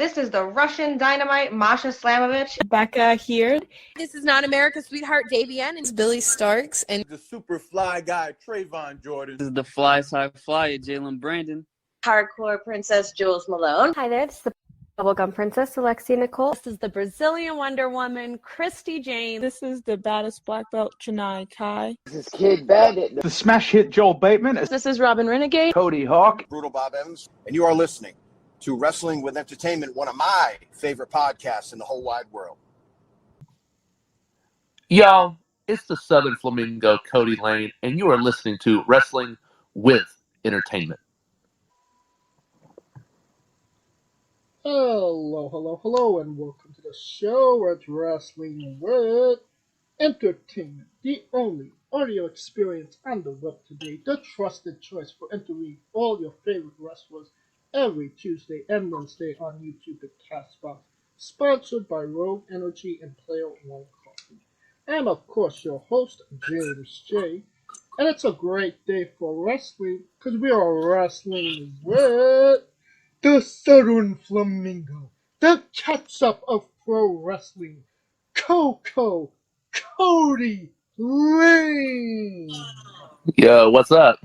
This is the Russian Dynamite, Masha Slamovich. Becca here. This is not America's Sweetheart, Davian. It's Billy Starks. And the super fly guy, Trayvon Jordan. This is the fly side flyer, Jalen Brandon. Hardcore Princess, Jules Malone. Hi there, this is the Bubblegum Princess, Alexia Nicole. This is the Brazilian Wonder Woman, Christy James. This is the baddest black belt, Chennai Kai. This is Kid Bandit. The smash hit Joel Bateman. This is Robin Renegade. Cody Hawk. Brutal Bob Evans. And you are listening to Wrestling with Entertainment, one of my favorite podcasts in the whole wide world. Y'all, it's the Southern Flamingo, Kody Lane, and you are listening to Wrestling with Entertainment. Hello, and welcome to the show at Wrestling with Entertainment, the only audio experience on the web today, the trusted choice for interviewing all your favorite wrestlers every Tuesday and Wednesday on YouTube and Castbox, sponsored by Rogue Energy and Player One Coffee. I'm, of course, your host, James J., and it's a great day for wrestling because we are wrestling with the Southern Flamingo, the Ketchup of Pro Wrestling, Koko, Kody Lane. Yo, what's up?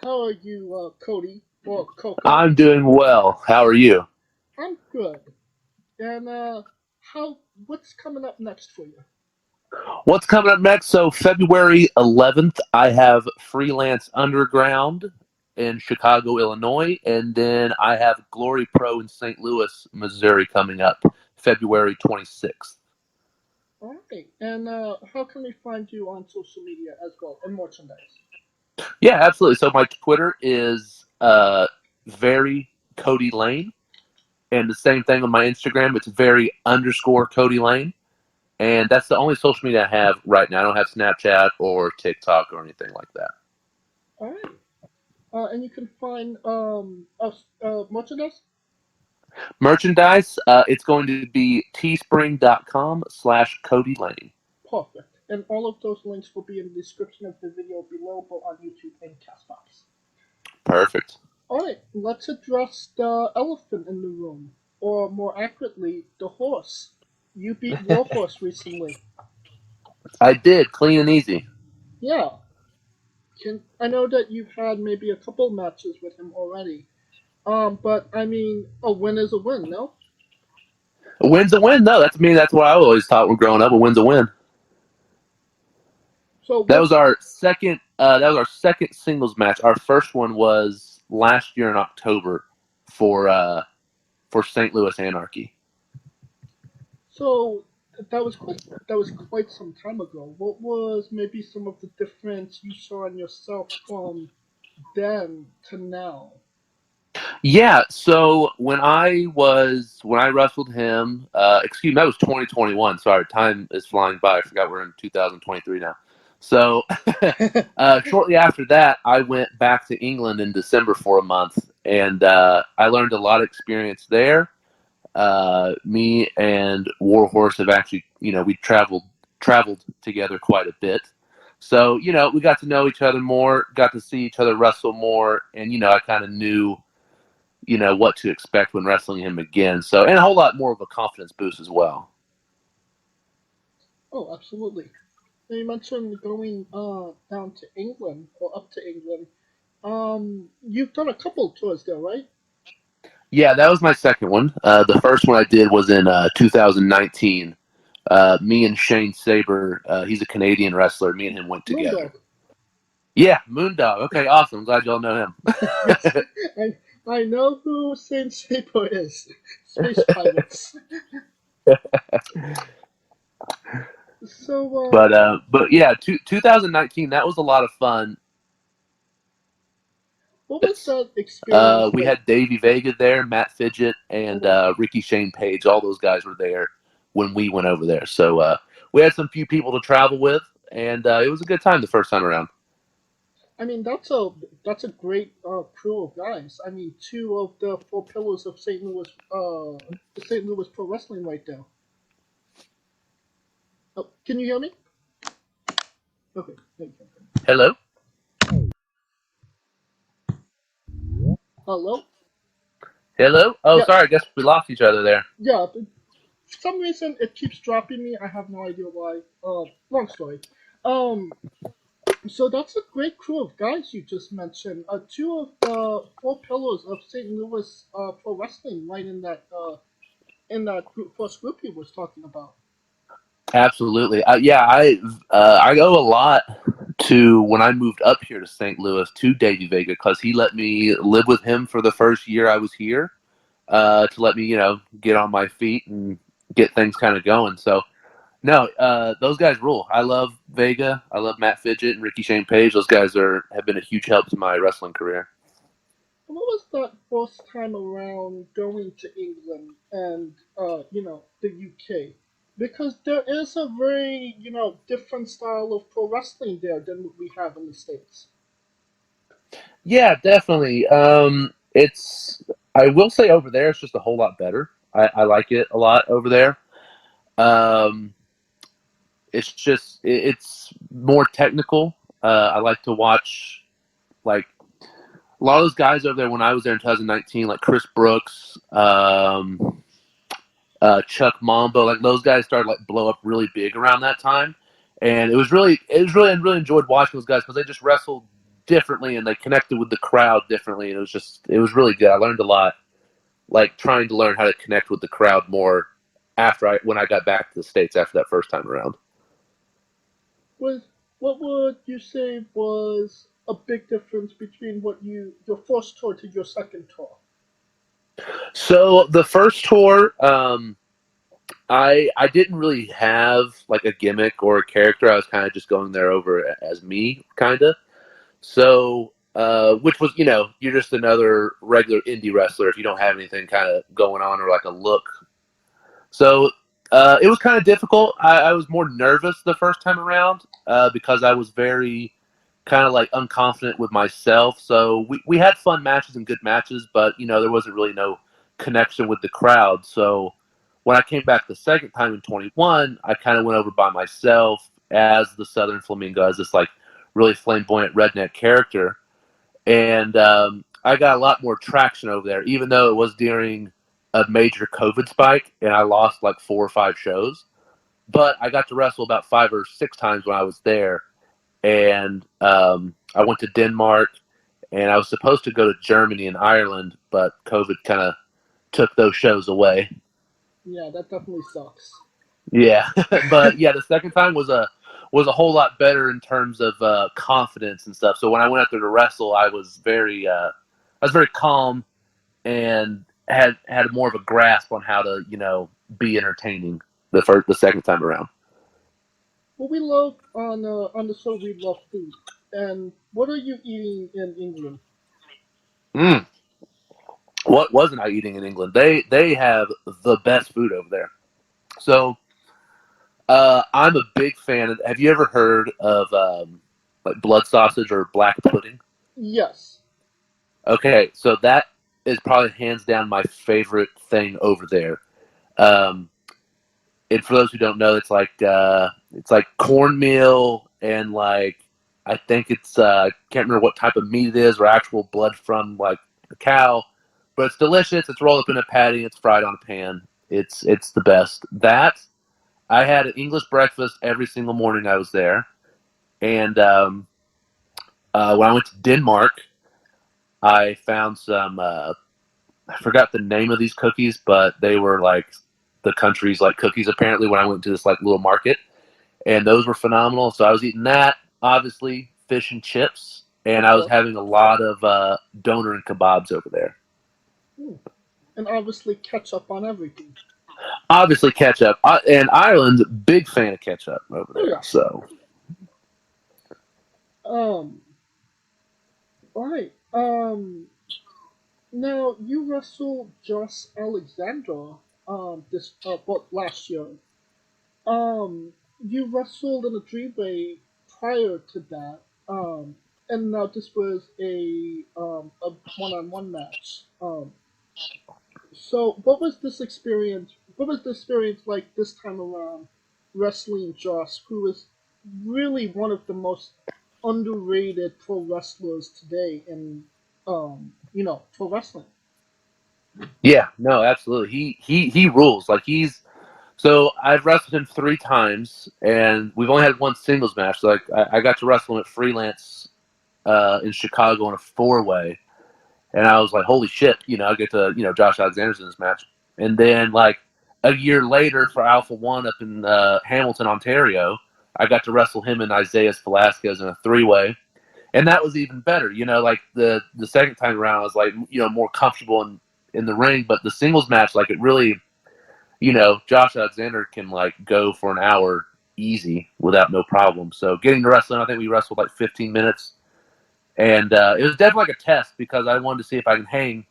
How are you, Kody or Koko? I'm doing well. How are you? I'm good. And what's coming up next for you? What's coming up next? So February 11th, I have Freelance Underground in Chicago, Illinois, and then I have Glory Pro in St. Louis, Missouri coming up February 26th. All right. And how can we find you on social media as well and merchandise? Yeah, absolutely. So my Twitter is very Kody Lane, and the same thing on my Instagram. It's very_Kody Lane, and that's the only social media I have right now. I don't have Snapchat or TikTok or anything like that. All right. And you can find merchandise? Merchandise, it's going to be teespring.com/Kody Lane. Perfect. And all of those links will be in the description of the video below, both on YouTube and Castbox. Perfect. All right, let's address the elephant in the room, or more accurately, the horse. You beat Warhorse recently. I did, clean and easy. Yeah. I know that you've had maybe a couple matches with him already. But I mean, a win is a win, no? A win's a win. No, that's what I always thought when growing up. A win's a win. So that was our second. That was our second singles match. Our first one was last year in October for St. Louis Anarchy. So that was quite some time ago. What was maybe some of the difference you saw in yourself from then to now? Yeah, so when I wrestled him, that was 2021. Sorry, time is flying by. I forgot we're in 2023 now. So shortly after that, I went back to England in December for a month, and I learned a lot of experience there. Me and Warhorse have actually, we traveled together quite a bit. So, we got to know each other more, got to see each other wrestle more, and, I kind of knew, what to expect when wrestling him again. So, and a whole lot more of a confidence boost as well. Oh, absolutely. Now you mentioned going down to England, or up to England. You've done a couple tours there, right? Yeah, that was my second one. The first one I did was in 2019. Me and Shane Saber, he's a Canadian wrestler. Me and him went together. Moondog. Yeah, Moondog. Okay, awesome. Glad y'all know him. I know who Shane Saber is. Space Pirates. So, but yeah, 2019. That was a lot of fun. What was that experience? We had Davey Vega there, Matt Fidget, and Ricky Shane Page. All those guys were there when we went over there. So we had some few people to travel with, and it was a good time the first time around. I mean, that's a great crew of guys. I mean, two of the four pillars of St. Louis Pro Wrestling right there. Oh, can you hear me? Okay, thank you. Hello? Hello? Hello? Oh, Yeah. sorry. I guess we lost each other there. Yeah, for some reason it keeps dropping me. I have no idea why. Long story. Um, so that's a great crew of guys you just mentioned. Two of the four pillars of St. Louis pro wrestling, right in that first group you was talking about. Absolutely. I owe a lot to when I moved up here to St. Louis to Davey Vega because he let me live with him for the first year I was here to let me, get on my feet and get things kind of going. So, no, those guys rule. I love Vega. I love Matt Fidget and Ricky Shane Page. Those guys have been a huge help to my wrestling career. What was that first time around going to England and the UK? Because there is a very different style of pro wrestling there than what we have in the States. Yeah, definitely. I will say over there, it's just a whole lot better. I like it a lot over there. Um, it's more technical. I like to watch like a lot of those guys over there when I was there in 2019, like Chris Brooks, Chuck Mambo, like those guys started like blow up really big around that time, and I really enjoyed watching those guys because they just wrestled differently and they connected with the crowd differently, and it was really good. I learned a lot, like trying to learn how to connect with the crowd more when I got back to the States after that first time around. What would you say was a big difference between your first tour to your second tour? So the first tour, I didn't really have like a gimmick or a character. I was kind of just going there over as me, kind of. So, which was, you're just another regular indie wrestler if you don't have anything kind of going on or like a look. So, it was kind of difficult. I was more nervous the first time around because I was very kind of like unconfident with myself. So we had fun matches and good matches, but there wasn't really no connection with the crowd. So when I came back the second time in 21, I kind of went over by myself as the Southern Flamingo, as this like really flamboyant redneck character, and I got a lot more traction over there, even though it was during a major COVID spike and I lost like 4 or 5 shows. But I got to wrestle about 5 or 6 times when I was there, and I went to Denmark, and I was supposed to go to Germany and Ireland, but COVID kind of took those shows away. Yeah, that definitely sucks. Yeah, but yeah, the second time was a whole lot better in terms of confidence and stuff. So when I went out there to wrestle, I was very calm and had more of a grasp on how to be entertaining the second time around. What we love on the show, we love food. And what are you eating in England? What wasn't I eating in England? They have the best food over there. So I'm a big fan of. Have you ever heard of like blood sausage or black pudding? Yes. Okay, so that is probably hands down my favorite thing over there. Um, and for those who don't know, it's like cornmeal and like I think it's can't remember what type of meat it is or actual blood from like a cow, but it's delicious. It's rolled up in a patty. It's fried on a pan. It's the best. That I had an English breakfast every single morning I was there, and when I went to Denmark, I found some. I forgot the name of these cookies, but they were like the country's like cookies apparently. When I went to this like little market, and those were phenomenal. So I was eating that, obviously fish and chips, and I was having a lot of doner and kebabs over there. And obviously ketchup on everything. Obviously ketchup, and Ireland's a big fan of ketchup over there. Yeah. So, all right. Now you wrestled Josh Alexander last year. You wrestled in a three-way prior to that. And now this was a one-on-one match. So what was this experience? What was the experience like this time around wrestling Josh, who is really one of the most underrated pro wrestlers today in pro wrestling? Yeah, no, absolutely. He rules. Like so I've wrestled him 3 times, and we've only had one singles match. So like I got to wrestle him at Freelance in Chicago in a 4-way, and I was like, holy shit, I get to Josh Alexander's in this match. And then like a year later for Alpha One up in Hamilton, Ontario, I got to wrestle him and Isaiah Velasquez in a 3-way. And that was even better. Like the second time around, I was like, more comfortable in the ring. But the singles match, like it really, Josh Alexander can like go for an hour easy without no problem. So getting to wrestling, I think we wrestled like 15 minutes. And it was definitely like a test because I wanted to see if I can hang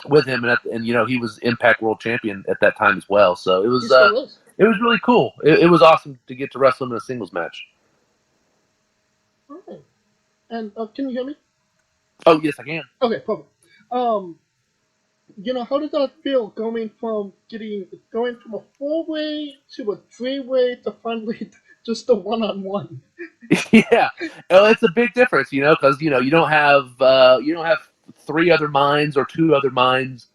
with him. And he was Impact World Champion at that time as well. So it was really cool. It was awesome to get to wrestle him in a singles match. Okay. And can you hear me? Oh, yes, I can. Okay, perfect. How did that feel going from a 4-way to a 3-way to finally just a 1-on-1? Yeah, well, it's a big difference, because you don't have 3 other minds or 2 other minds,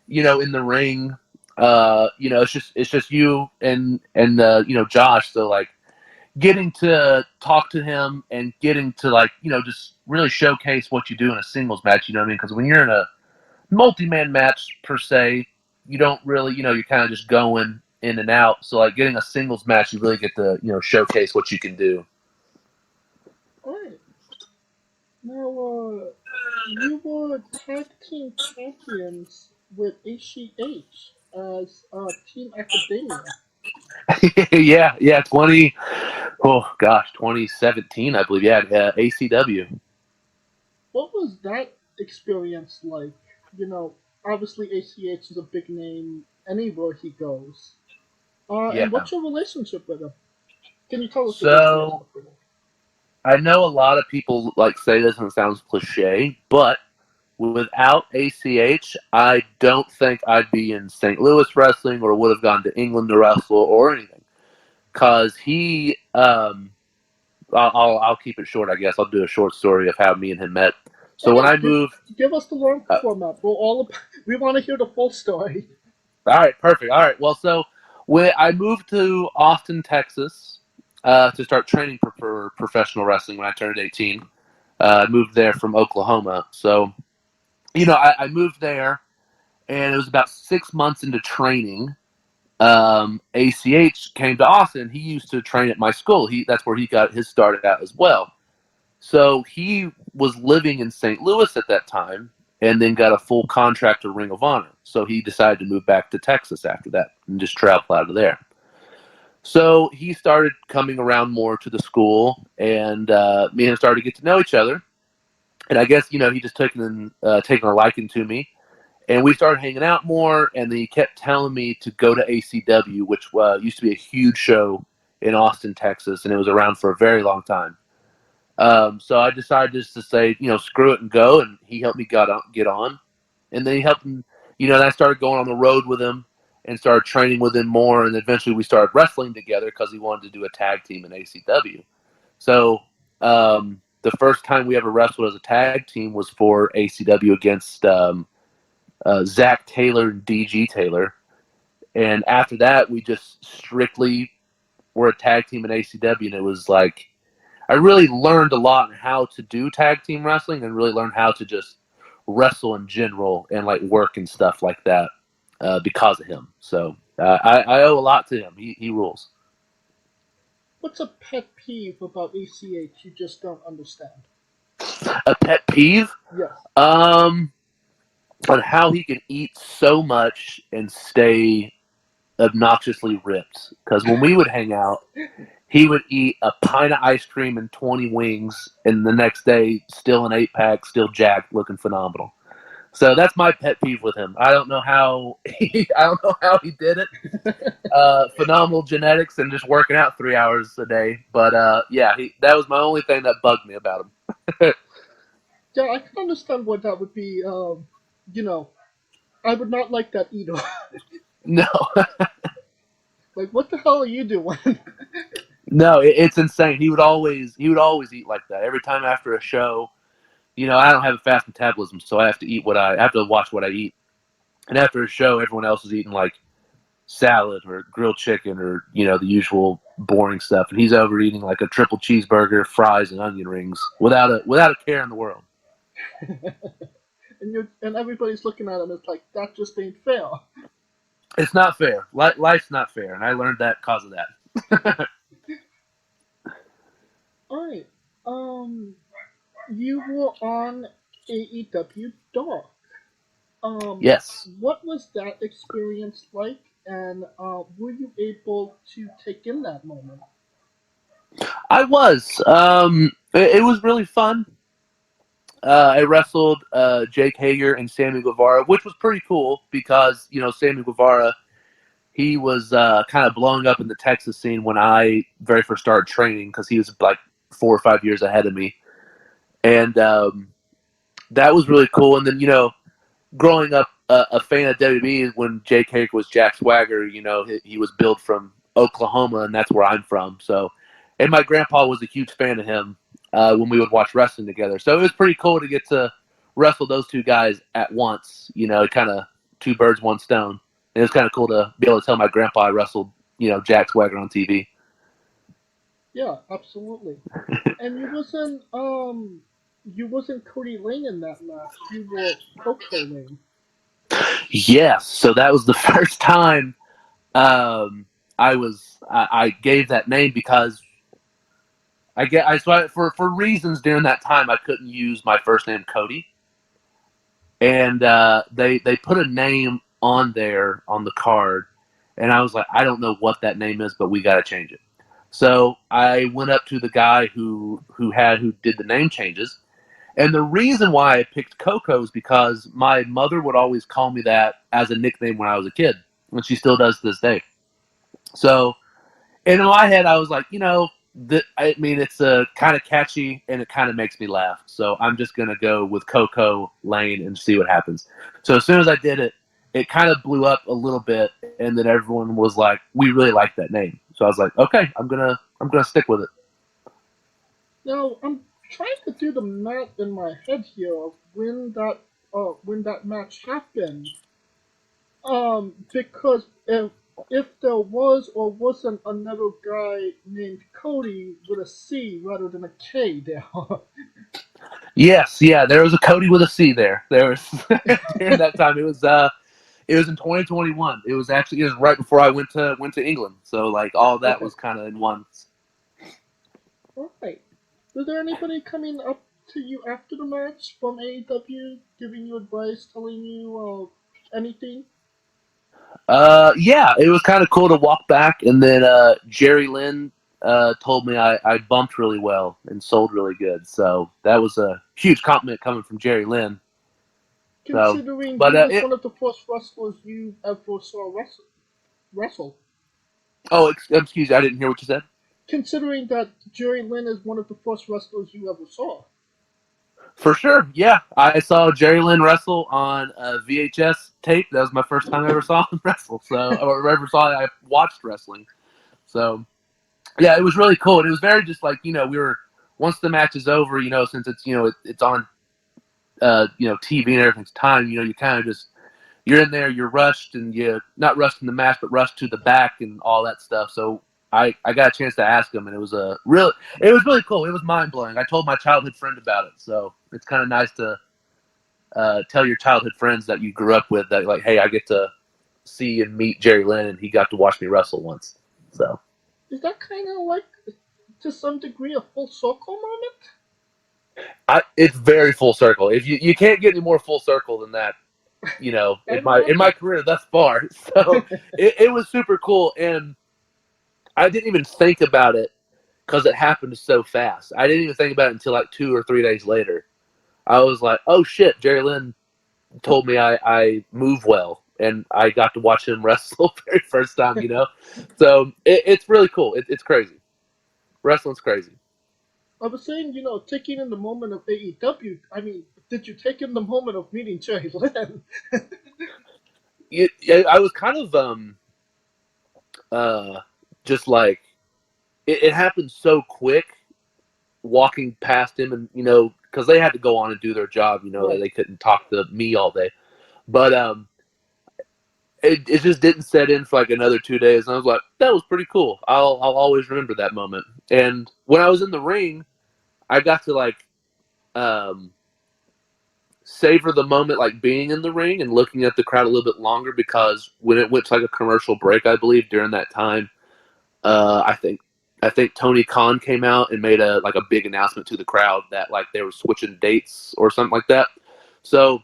in the ring. It's just you and Josh. So like getting to talk to him and getting to like just really showcase what you do in a singles match. You know what I mean? Because when you're in a multi-man match per se, you don't really you're kind of just going in and out. So like getting a singles match, you really get to showcase what you can do. Alright. Now, you were tag team champions with ACH as Team Academia. yeah, 2017, I believe. Yeah, ACW. What was that experience like? Obviously ACH is a big name anywhere he goes. Yeah. And what's your relationship with him? Can you tell us? So, I know a lot of people like say this and it sounds cliche, but without ACH, I don't think I'd be in St. Louis wrestling or would have gone to England to wrestle or anything. Because he, I'll keep it short, I guess. I'll do a short story of how me and him met. So when I moved... Give us the long format. We want to hear the full story. All right, perfect. All right, well, so when I moved to Austin, Texas, to start training for professional wrestling when I turned 18. I moved there from Oklahoma. So, I moved there, and it was about 6 months into training. ACH came to Austin. He used to train at my school. That's where he got his start out as well. So he was living in St. Louis at that time and then got a full contract to Ring of Honor. So he decided to move back to Texas after that and just travel out of there. So he started coming around more to the school, and me and him started to get to know each other. And I guess, he just taken a liking to me. And we started hanging out more, and then he kept telling me to go to ACW, which used to be a huge show in Austin, Texas, and it was around for a very long time. So I decided just to say, screw it and go, and he helped me get on. And then he helped me, and I started going on the road with him and started training with him more, and eventually we started wrestling together because he wanted to do a tag team in ACW. So the first time we ever wrestled as a tag team was for ACW against Zach Taylor and DG Taylor. And after that, we just strictly were a tag team in ACW, and it was like, I really learned a lot on how to do tag team wrestling and really learned how to just wrestle in general and like work and stuff like that because of him. So I owe a lot to him. He rules. What's a pet peeve about ACH you just don't understand? A pet peeve? Yes. On how he can eat so much and stay obnoxiously ripped. Because when we would hang out, he would eat a pint of ice cream and 20 wings, and the next day, still an 8-pack, still jacked, looking phenomenal. So that's my pet peeve with him. I don't know how he did it. Phenomenal genetics and just working out 3 hours a day. But that was my only thing that bugged me about him. Yeah, I can understand why that would be. I would not like that either. No. Like, what the hell are you doing? No, it's insane. He would always eat like that. Every time after a show, I don't have a fast metabolism, so I have to watch what I eat. And after a show, everyone else was eating like salad or grilled chicken or, the usual boring stuff. And he's over eating like a triple cheeseburger, fries, and onion rings without a care in the world. and everybody's looking at him. It's like, that just ain't fair. It's not fair. Life's not fair. And I learned that because of that. All right. You were on AEW Dark. Yes. What was that experience like, and were you able to take in that moment? I was. It was really fun. I wrestled Jake Hager and Sammy Guevara, which was pretty cool because, Sammy Guevara, he was kind of blowing up in the Texas scene when I very first started training because he was like 4 or 5 years ahead of me. And that was really cool. And then, growing up a fan of WWE when Jake Hager was Jack Swagger, he was billed from Oklahoma, and that's where I'm from. So, and my grandpa was a huge fan of him when we would watch wrestling together. So it was pretty cool to get to wrestle those two guys at once, kind of two birds, one stone. And it was kind of cool to be able to tell my grandpa I wrestled, Jack Swagger on TV. Yeah, absolutely. And you wasn't Kody Lane in that match. You were Koko Lane. Yes, so that was the first time I gave that name because for reasons during that time I couldn't use my first name Kody, and they put a name on there on the card, and I was like, I don't know what that name is, but we got to change it. So I went up to the guy who did the name changes. And the reason why I picked Koko is because my mother would always call me that as a nickname when I was a kid, and she still does to this day. So, in my head, I was like, it's kind of catchy, and it kind of makes me laugh. So I'm just going to go with Koko Lane and see what happens. So as soon as I did it, it kind of blew up a little bit, and then everyone was like, we really like that name. So I was like, okay, I'm gonna stick with it. Now, I'm trying to do the math in my head here of when that match happened. Because if there was or wasn't another guy named Kody with a C rather than a K there. Yes, yeah, there was a Kody with a C there. There was during that time. It was in 2021. It was right before I went to England. So like all that was kind of in one. All right. Was there anybody coming up to you after the match from AEW, giving you advice, telling you anything? Yeah, it was kind of cool to walk back, and then Jerry Lynn told me I bumped really well and sold really good. So that was a huge compliment coming from Jerry Lynn. Considering he was one of the first wrestlers you ever saw wrestle. Oh, excuse me, I didn't hear what you said. Considering that Jerry Lynn is one of the first wrestlers you ever saw. For sure, yeah. I saw Jerry Lynn wrestle on a VHS tape. That was my first time I ever saw him wrestle. I watched wrestling. So, yeah, it was really cool. And it was very just like, once the match is over, since it's, it's on, TV and everything's time, you kind of just, you're in there, you're rushed, and you're not rushed in the match, but rushed to the back and all that stuff. So I got a chance to ask him, and it was really cool. It was mind blowing. I told my childhood friend about it, so it's kind of nice to tell your childhood friends that you grew up with that, like, hey, I get to see and meet Jerry Lynn, and he got to watch me wrestle once. So is that kind of like, to some degree, a full circle moment? It's very full circle. If you can't get any more full circle than that, in my career thus far. So it was super cool, and I didn't even think about it because it happened so fast. I didn't even think about it until like 2 or 3 days later. I was like, oh shit, Jerry Lynn told me I move well, and I got to watch him wrestle very first time, So it's really cool. It's crazy. Wrestling's crazy. I was saying, taking in the moment of AEW, I mean, did you take in the moment of meeting Jerry Lynn? I was kind of just like, it happened so quick walking past him, and because they had to go on and do their job, Right. they couldn't talk to me all day, but it just didn't set in for like another 2 days. And I was like, that was pretty cool. I'll always remember that moment. And when I was in the ring, I got to like savor the moment, like being in the ring and looking at the crowd a little bit longer, because when it went to like a commercial break, I believe during that time, I think Tony Khan came out and made a big announcement to the crowd that like they were switching dates or something like that. So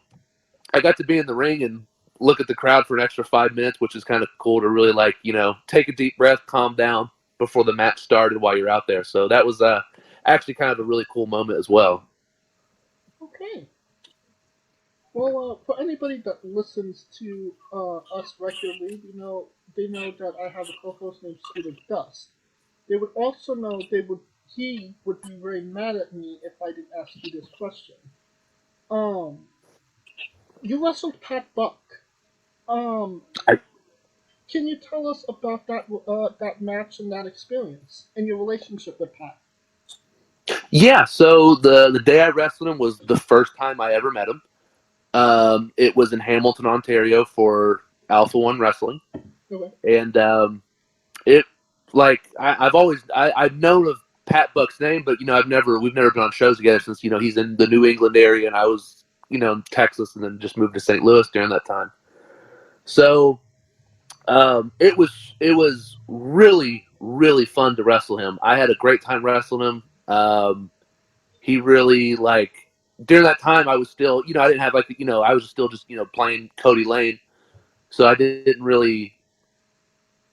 I got to be in the ring and look at the crowd for an extra 5 minutes, which is kind of cool to really like, take a deep breath, calm down before the match started while you're out there. So that was actually kind of a really cool moment as well. Okay. Well, for anybody that listens to us regularly, they know that I have a co-host named Scooter Dust. They would also know he would be very mad at me if I didn't ask you this question. You wrestled Pat Buck. Can you tell us about that match and that experience and your relationship with Pat? Yeah, so the day I wrestled him was the first time I ever met him. It was in Hamilton, Ontario for Alpha One Wrestling. Okay. And it like I've known of Pat Buck's name, but we've never been on shows together since he's in the New England area and I was in Texas and then just moved to St. Louis during that time. So it was really, really fun to wrestle him. I had a great time wrestling him. He really during that time I was still I didn't have I was still just playing Kody Lane, so I didn't really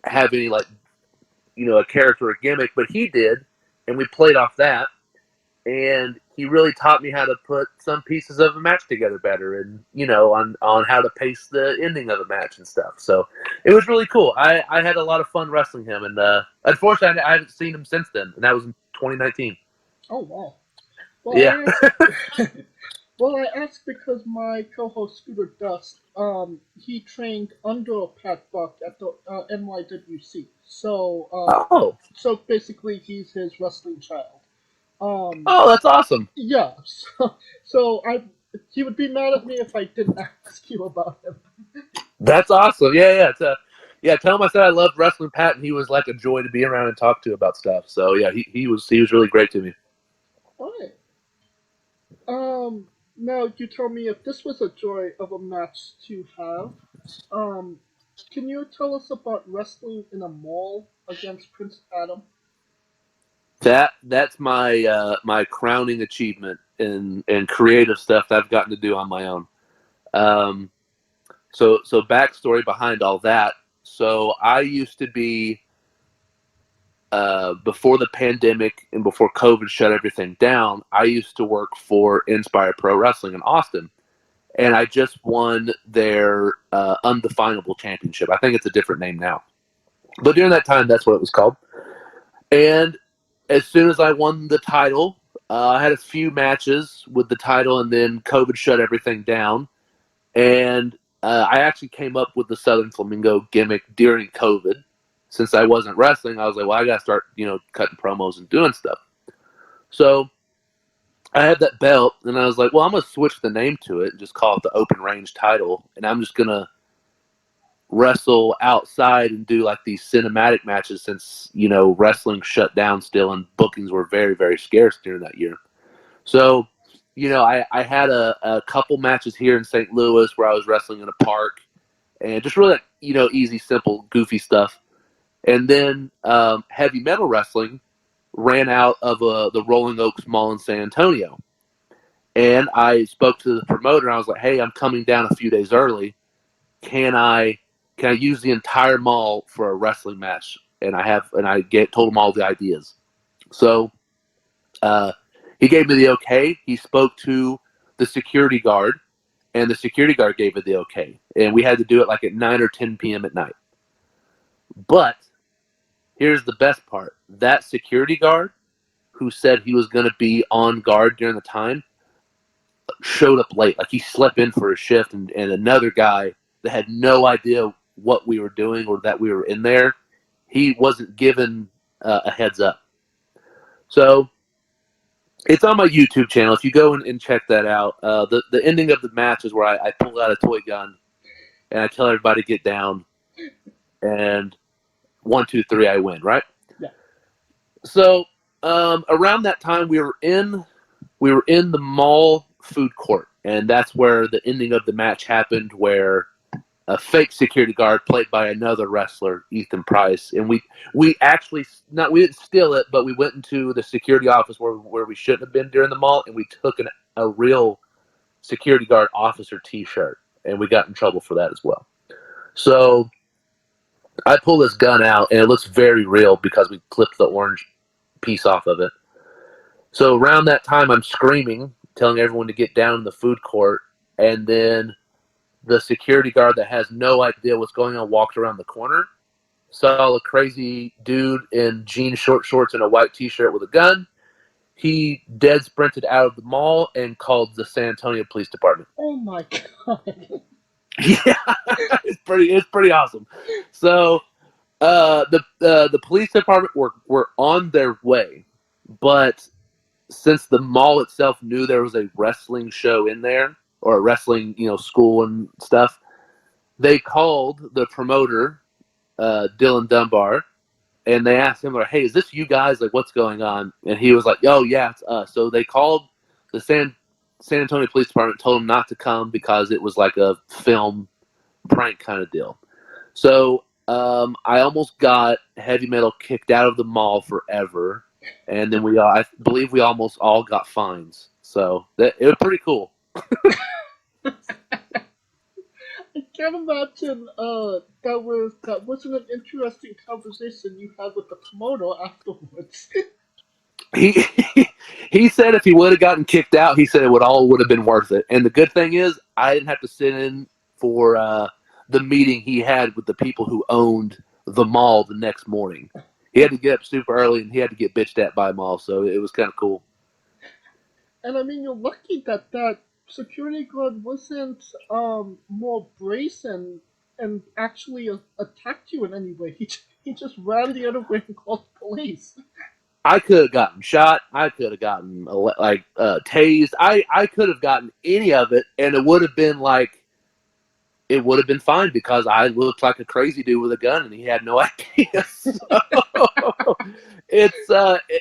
have any a character or gimmick, but he did, and we played off that, and he really taught me how to put some pieces of a match together better, and on how to pace the ending of a match and stuff. So it was really cool. I had a lot of fun wrestling him, and unfortunately I haven't seen him since then, and that was in 2019. Oh wow. Well, Yeah. I asked because my co-host Scooter Dust, he trained under Pat Buck at the NYWC. So, so basically he's his wrestling child. Oh, that's awesome. Yeah. So he would be mad at me if I didn't ask you about him. That's awesome. Yeah. Tell him I said I loved wrestling Pat, and he was like a joy to be around and talk to about stuff. So yeah, he was really great to me. All right. Now you tell me if this was a joy of a match to have. Can you tell us about wrestling in a mall against Prince Adam? That's my my crowning achievement in creative stuff that I've gotten to do on my own. So backstory behind all that. So I used to be before the pandemic and before COVID shut everything down, I used to work for Inspire Pro Wrestling in Austin, and I just won their Undefinable Championship. I think it's a different name now, but during that time, that's what it was called. And as soon as I won the title, I had a few matches with the title, and then COVID shut everything down. And I actually came up with the Southern Flamingo gimmick during COVID. Since I wasn't wrestling, I was like, well, I got to start, cutting promos and doing stuff. So I had that belt, and I was like, well, I'm going to switch the name to it and just call it the Open Range title. And I'm just going to wrestle outside and do these cinematic matches since, wrestling shut down still and bookings were very, very scarce during that year. So, I had a couple matches here in St. Louis where I was wrestling in a park and just really, easy, simple, goofy stuff. And then heavy metal wrestling ran out of the Rolling Oaks Mall in San Antonio. And I spoke to the promoter, and I was like, hey, I'm coming down a few days early. Can I use the entire mall for a wrestling match? And I told him all the ideas. So he gave me the okay. He spoke to the security guard, and the security guard gave it the okay. And we had to do it at 9 or 10 p.m. at night. But here's the best part. That security guard who said he was going to be on guard during the time showed up late. He slept in for a shift, and another guy that had no idea what we were doing or that we were in there, he wasn't given a heads up. So it's on my YouTube channel. If you go and check that out, the ending of the match is where I pull out a toy gun and I tell everybody to get down, and 1, 2, 3, I win, right? Yeah. So around that time, we were in the mall food court, and that's where the ending of the match happened, where a fake security guard played by another wrestler, Ethan Price, and we actually we didn't steal it, but we went into the security office where we shouldn't have been during the mall, and we took a real security guard officer T-shirt, and we got in trouble for that as well. So I pull this gun out, and it looks very real because we clipped the orange piece off of it. So around that time, I'm screaming, telling everyone to get down in the food court, and then the security guard that has no idea what's going on walked around the corner, saw a crazy dude in jean short shorts and a white T-shirt with a gun. He dead sprinted out of the mall and called the San Antonio Police Department. Oh my god. Yeah, it's pretty awesome. So the police department were on their way, but since the mall itself knew there was a wrestling show in there, or a wrestling, school and stuff, they called the promoter, Dylan Dunbar, and they asked him, like, hey, is this you guys? Like, what's going on? And he was like, oh, yeah, it's us. So they called the San Antonio Police Department, told them not to come because it was like a film prank kind of deal. So I almost got Heavy Metal kicked out of the mall forever, and then I believe we almost all got fines. So it was pretty cool. I can't imagine that wasn't an interesting conversation you had with the promoter afterwards. He said if he would have gotten kicked out, he said it would have been worth it. And the good thing is, I didn't have to sit in for the meeting he had with the people who owned the mall the next morning. He had to get up super early, and he had to get bitched at by them all, so it was kind of cool. And I mean, you're lucky that security guard wasn't more brazen and actually attacked you in any way. He just ran the other way and called the police. I could have gotten shot. I could have gotten tased. I could have gotten any of it, and it would have been fine because I looked like a crazy dude with a gun, and he had no idea. So,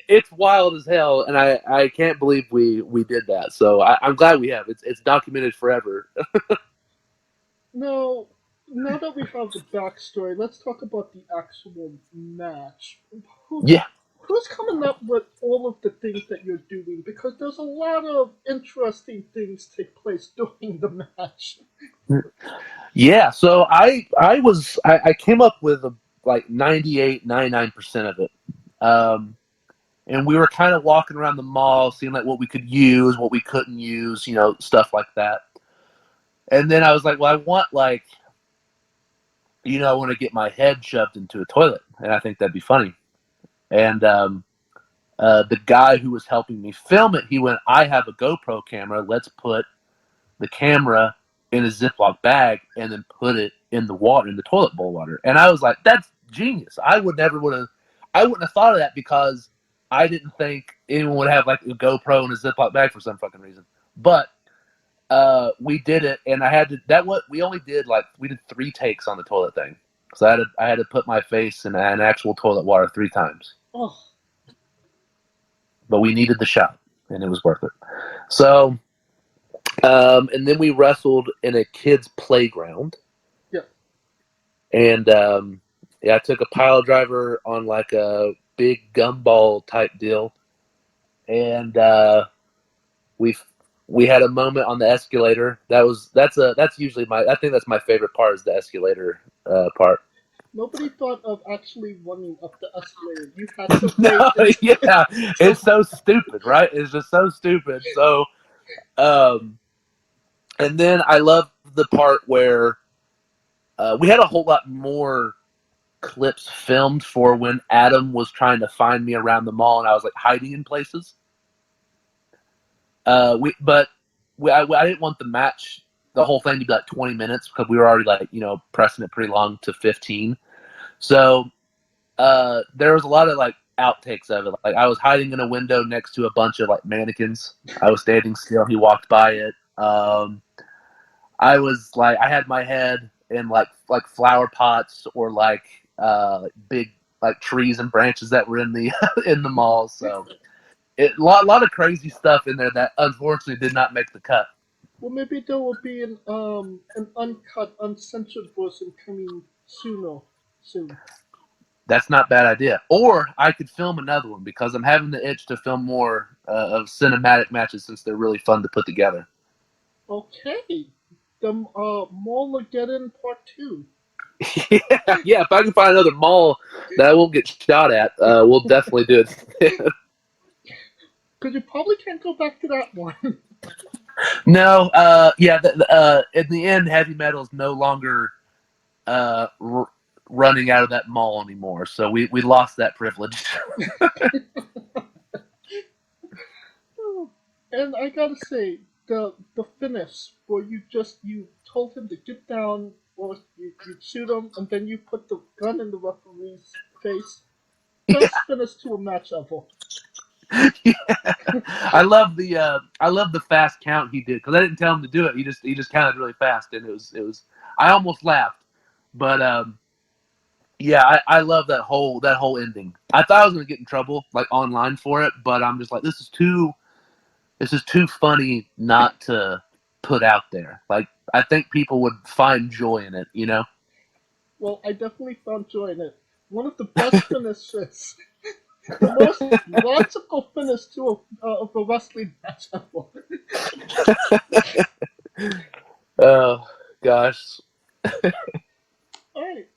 it's wild as hell, and I can't believe we did that. So I'm glad we have. It's documented forever. Now that we have the backstory, let's talk about the actual match. Who's coming up with all of the things that you're doing? Because there's a lot of interesting things take place during the match. Yeah, so I came up with like 98, 99% of it. And we were kind of walking around the mall, seeing like what we could use, what we couldn't use, stuff like that. And then I was like, well, I want I want to get my head shoved into a toilet, and I think that'd be funny. And the guy who was helping me film it, he went, I have a GoPro camera. Let's put the camera in a Ziploc bag and then put it in the water, in the toilet bowl water. And I was like, that's genius. I wouldn't have thought of that because I didn't think anyone would have like a GoPro in a Ziploc bag for some fucking reason. But we did it, and we did 3 takes on the toilet thing. So I had to put my face in an actual toilet water 3 times. Oh. But we needed the shot, and it was worth it. So, and then we wrestled in a kid's playground. Yeah. And I took a pile driver on like a big gumball type deal, and we had a moment on the escalator. That's usually I think that's my favorite part, is the escalator part. Nobody thought of actually running up the escalator. You had to No, yeah, it's so stupid, right? It's just so stupid. So, and then I love the part where we had a whole lot more clips filmed for when Adam was trying to find me around the mall, and I was like hiding in places. I didn't want the match, the whole thing, to be like 20 minutes because we were already pressing it pretty long to 15. So there was a lot of outtakes of it. Like I was hiding in a window next to a bunch of mannequins. I was standing still. He walked by it. I was I had my head and like flower pots or like big like trees and branches that were in the in the mall. So a lot of crazy stuff in there that unfortunately did not make the cut. Well, maybe there will be an uncut, uncensored version coming soon. That's not a bad idea. Or I could film another one because I'm having the itch to film more of cinematic matches since they're really fun to put together. Okay. The Maul-mageddon Part 2. Yeah, if I can find another mall that I won't get shot at, we'll definitely do it. Because you probably can't go back to that one. No, in the end, heavy metal is no longer running out of that mall anymore, so we lost that privilege. And I gotta say, the finish where you told him to get down, or you shoot him, and then you put the gun in the referee's face. Best finish to a match ever. Yeah. I love the fast count he did because I didn't tell him to do it. He just counted really fast, and it was I almost laughed, but yeah, I love that whole ending. I thought I was gonna get in trouble like online for it, but I'm just like this is too funny not to put out there. Like I think people would find joy in it, you know. Well, I definitely found joy in it. One of the best finishes. The most logical finish to of a wrestling match ever. Oh gosh. Alright,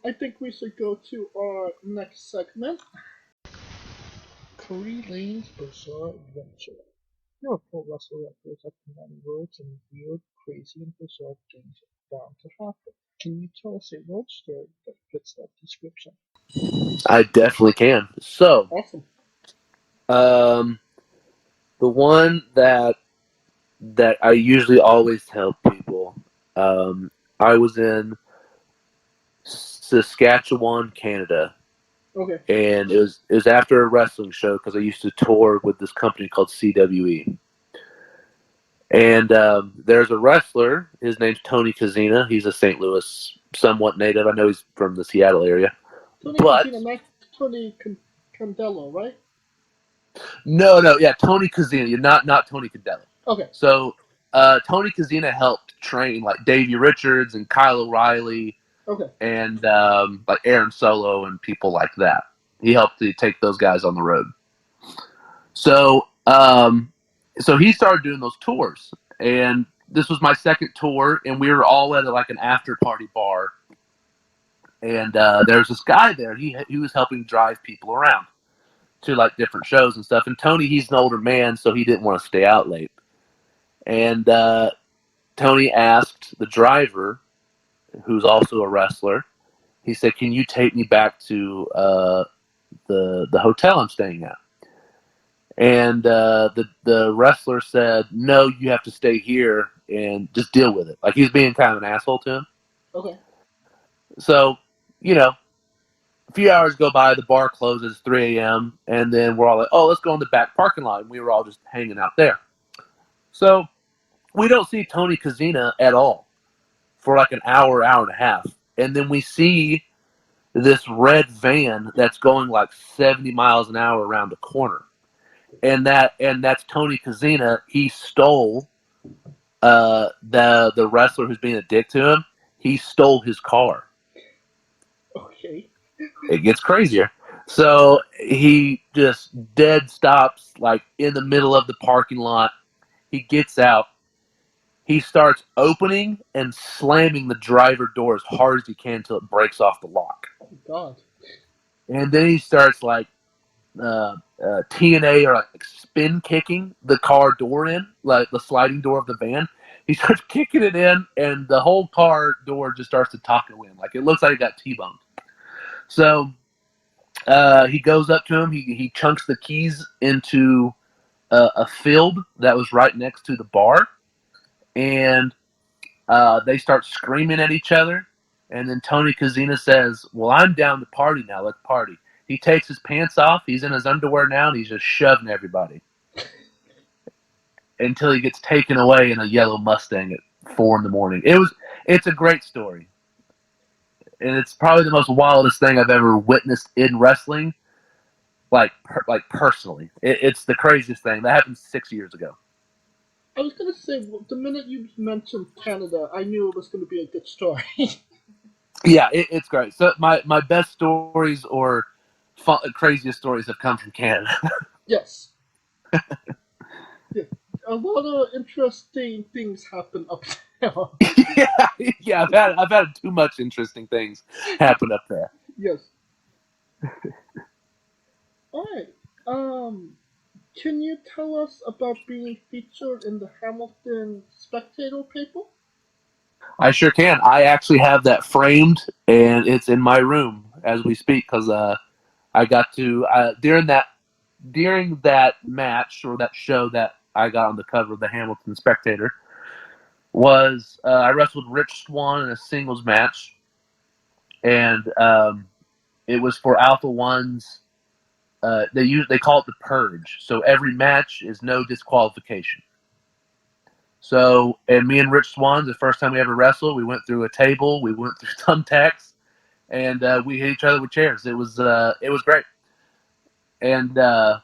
I think we should go to our next segment. Kody Lane's Bizarre Adventure. You're a pro wrestler that goes up to many words and weird, crazy, and bizarre things are bound to happen. Can you tell us a road story that fits that description? I definitely can. So, Awesome. the one that I usually always tell people, I was in Saskatchewan, Canada, Okay. and it was after a wrestling show because I used to tour with this company called CWE. And there's a wrestler. His name's Tony Kazina. He's a St. Louis, somewhat native. I know he's from the Seattle area. Tony But Kazina, not Tony Candelo, right? no, yeah, Tony Kazina, not Tony Candelo. Okay. So Tony Kazina helped train like Davey Richards and Kyle O'Reilly. Okay. And like Aaron Solo and people like that. He helped to take those guys on the road. So so he started doing those tours, and this was my second tour, and we were all at like an after party bar, and there was this guy there. He was helping drive people around to like different shows and stuff. And Tony, he's an older man, so he didn't want to stay out late. And Tony asked the driver, who's also a wrestler, he said, "Can you take me back to the hotel I'm staying at?" And the wrestler said, "No, you have to stay here and just deal with it." Like he was being kind of an asshole to him. Okay. So, a few hours go by, the bar closes 3 a.m., and then we're all like, "Oh, let's go in the back parking lot." And we were all just hanging out there. So we don't see Tony Kazina at all for like an hour and a half. And then we see this red van that's going like 70 miles an hour around a corner. And that's Tony Kazina. He stole the wrestler who's being a dick to him. He stole his car. Okay. It gets crazier. So he just dead stops like in the middle of the parking lot. He gets out. He starts opening and slamming the driver door as hard as he can until it breaks off the lock. Oh, God. And then he starts like TNA or like spin kicking the car door in, like the sliding door of the van. He starts kicking it in, and the whole car door just starts to taco in. Like it looks like it got T-boned. So he goes up to him. He chunks the keys into a field that was right next to the bar. And they start screaming at each other. And then Tony Kazina says, "Well, I'm down to party now. Let's party." He takes his pants off. He's in his underwear now, and he's just shoving everybody until he gets taken away in a yellow Mustang 4 in the morning. It's a great story, and it's probably the most wildest thing I've ever witnessed in wrestling. Like personally, it's the craziest thing that happened 6 years ago. I was gonna say, well, the minute you mentioned Canada, I knew it was gonna be a good story. Yeah, it's great. So my best stories or craziest stories have come from Canada. Yes. Yeah. A lot of interesting things happen up there. yeah. I've had too much interesting things happen up there. Yes. All right. Can you tell us about being featured in the Hamilton Spectator paper? I sure can. I actually have that framed, and it's in my room as we speak because I got to during that match or that show that I got on the cover of the Hamilton Spectator was I wrestled Rich Swann in a singles match, and it was for Alpha One's. They call it the Purge. So every match is no disqualification. So, and me and Rich Swann, the first time we ever wrestled, we went through a table, we went through thumbtacks, and we hit each other with chairs. It was great. And the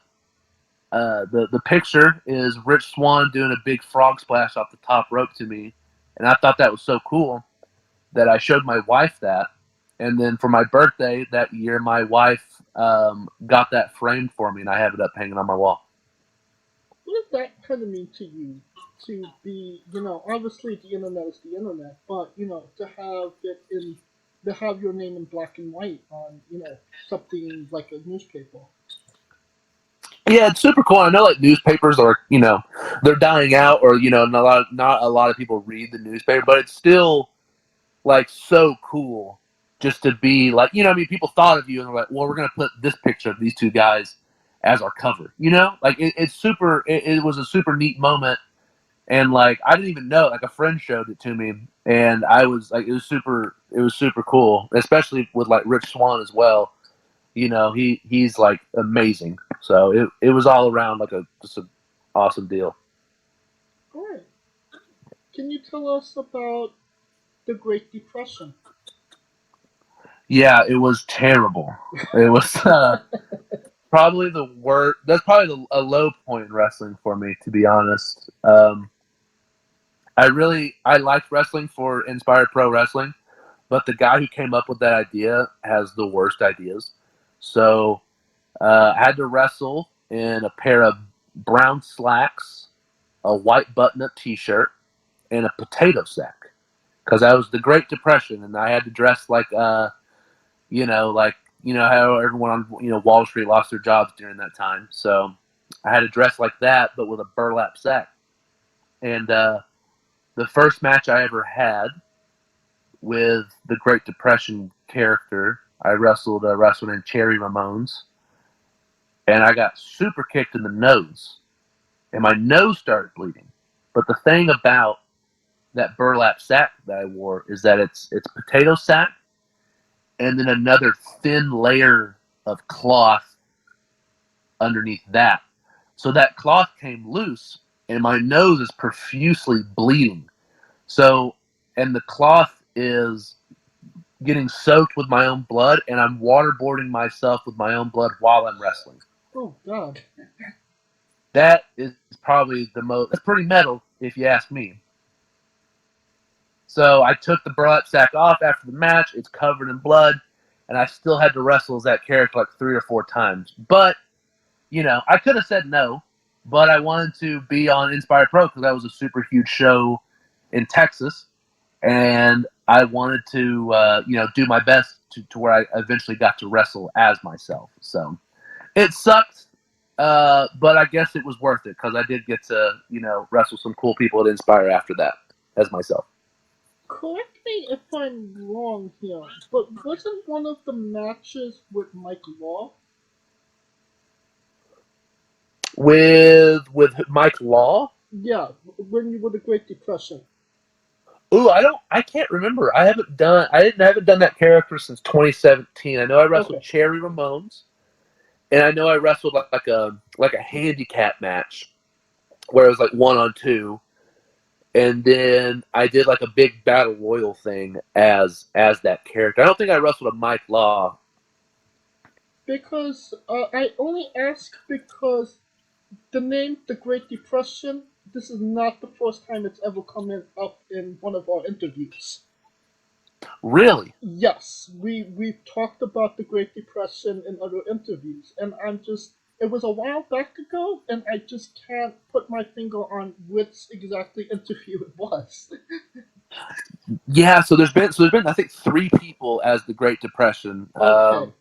picture is Rich Swann doing a big frog splash off the top rope to me, and I thought that was so cool that I showed my wife that. And then for my birthday that year, my wife got that framed for me, and I have it up hanging on my wall. What does that kind of mean to you? To be, obviously the internet is the internet, but to have your name in black and white on, something like a newspaper. Yeah, it's super cool. I know like newspapers are, they're dying out, or not a lot of people read the newspaper, but it's still like so cool just to be like, people thought of you and they're like, well, we're gonna put this picture of these two guys as our cover. Like it's super. It was a super neat moment. And like I didn't even know, like a friend showed it to me, and I was like, it was super cool, especially with like Rich Swann as well. He's like amazing. So it was all around like just an awesome deal. All right. Can you tell us about the Great Depression? Yeah, it was terrible. It was probably the worst. That's probably a low point in wrestling for me, to be honest. I liked wrestling for Inspired Pro Wrestling, but the guy who came up with that idea has the worst ideas. So I had to wrestle in a pair of brown slacks, a white button-up T-shirt, and a potato sack, because that was the Great Depression, and I had to dress like how everyone on Wall Street lost their jobs during that time. So I had to dress like that, but with a burlap sack. And the first match I ever had with the Great Depression character, I wrestled in Cherry Ramones, and I got super kicked in the nose, and my nose started bleeding. But the thing about that burlap sack that I wore is that it's potato sack, and then another thin layer of cloth underneath that. So that cloth came loose, and my nose is profusely bleeding. So, and the cloth is getting soaked with my own blood, and I'm waterboarding myself with my own blood while I'm wrestling. Oh, God. That is probably that's pretty metal, if you ask me. So I took the burlap sack off after the match. It's covered in blood, and I still had to wrestle as that character like 3 or 4 times. But, I could have said no, but I wanted to be on Inspired Pro because that was a super huge show in Texas, and I wanted to, do my best to where I eventually got to wrestle as myself. So it sucked, but I guess it was worth it because I did get to, wrestle some cool people at Inspire after that as myself. Correct me if I'm wrong here, but wasn't one of the matches with Mike Law? With Mike Law? Yeah, when you were the Great Depression. Ooh, I can't remember. I haven't done that character since 2017. I know I wrestled Cherry Ramones, and I know I wrestled like a handicap match where it was like 1-on-2. and then I did like a big battle royal thing as that character. I don't think I wrestled a Mike Law. Because I only ask because the name The Great Depression, this is not the first time it's ever come up in one of our interviews. Really? Yes, we've talked about the Great Depression in other interviews, and it was a while back ago, and I just can't put my finger on which exactly interview it was. Yeah, so there's been I think 3 people as the Great Depression. Okay.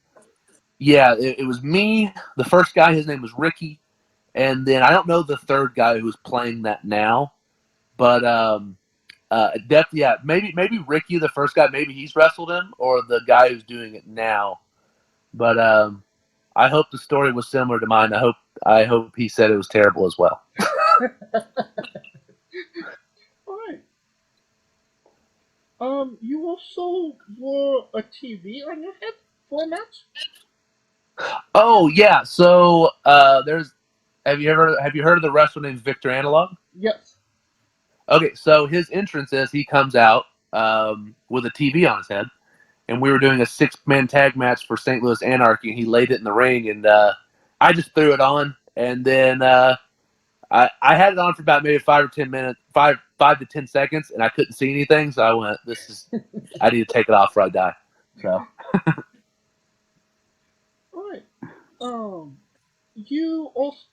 Yeah, it was me. The first guy, his name was Ricky, and then I don't know the third guy who's playing that now, but definitely, yeah, maybe Ricky, the first guy, maybe he's wrestled him, or the guy who's doing it now. But I hope the story was similar to mine. I hope he said it was terrible as well. All right. You also wore a TV on your head for a match? Oh yeah, so have you heard of the wrestler named Victor Analog? Yes. Okay, so his entrance is he comes out with a TV on his head, and we were doing a 6-man tag match for St. Louis Anarchy, and he laid it in the ring, and I just threw it on, and then I had it on for about maybe 5 or 10 minutes, 5 to 10 seconds, and I couldn't see anything, so I went, I need to take it off before I die. So. All right.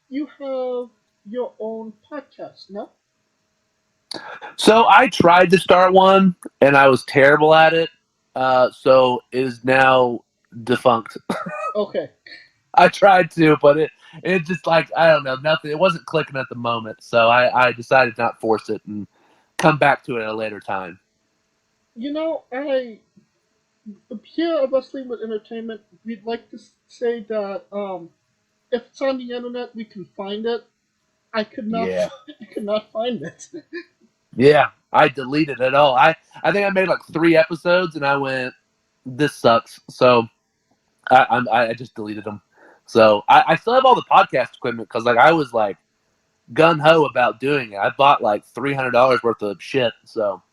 You have your own podcast, no? So I tried to start one, and I was terrible at it. So it is now defunct. Okay. I tried to, but it just like I don't know, nothing. It wasn't clicking at the moment, so I decided not to force it and come back to it at a later time. You know, here at Wrestling with Entertainment, we'd like to say that if it's on the internet, we can find it. I could not. Yeah. I could not find it. Yeah, I deleted it all. I think I made like 3 episodes, and I went, this sucks. So I just deleted them. So I still have all the podcast equipment because like I was like gun ho about doing it. I bought like $300 worth of shit. So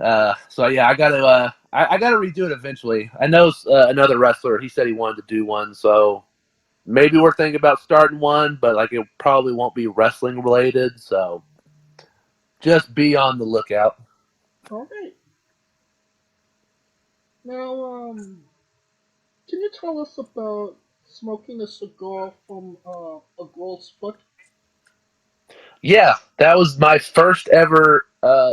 yeah, I gotta redo it eventually. I know another wrestler. He said he wanted to do one, so maybe we're thinking about starting one, but like it probably won't be wrestling related. So just be on the lookout. All right. Now, can you tell us about smoking a cigar from a girl's foot? Yeah, that was my first ever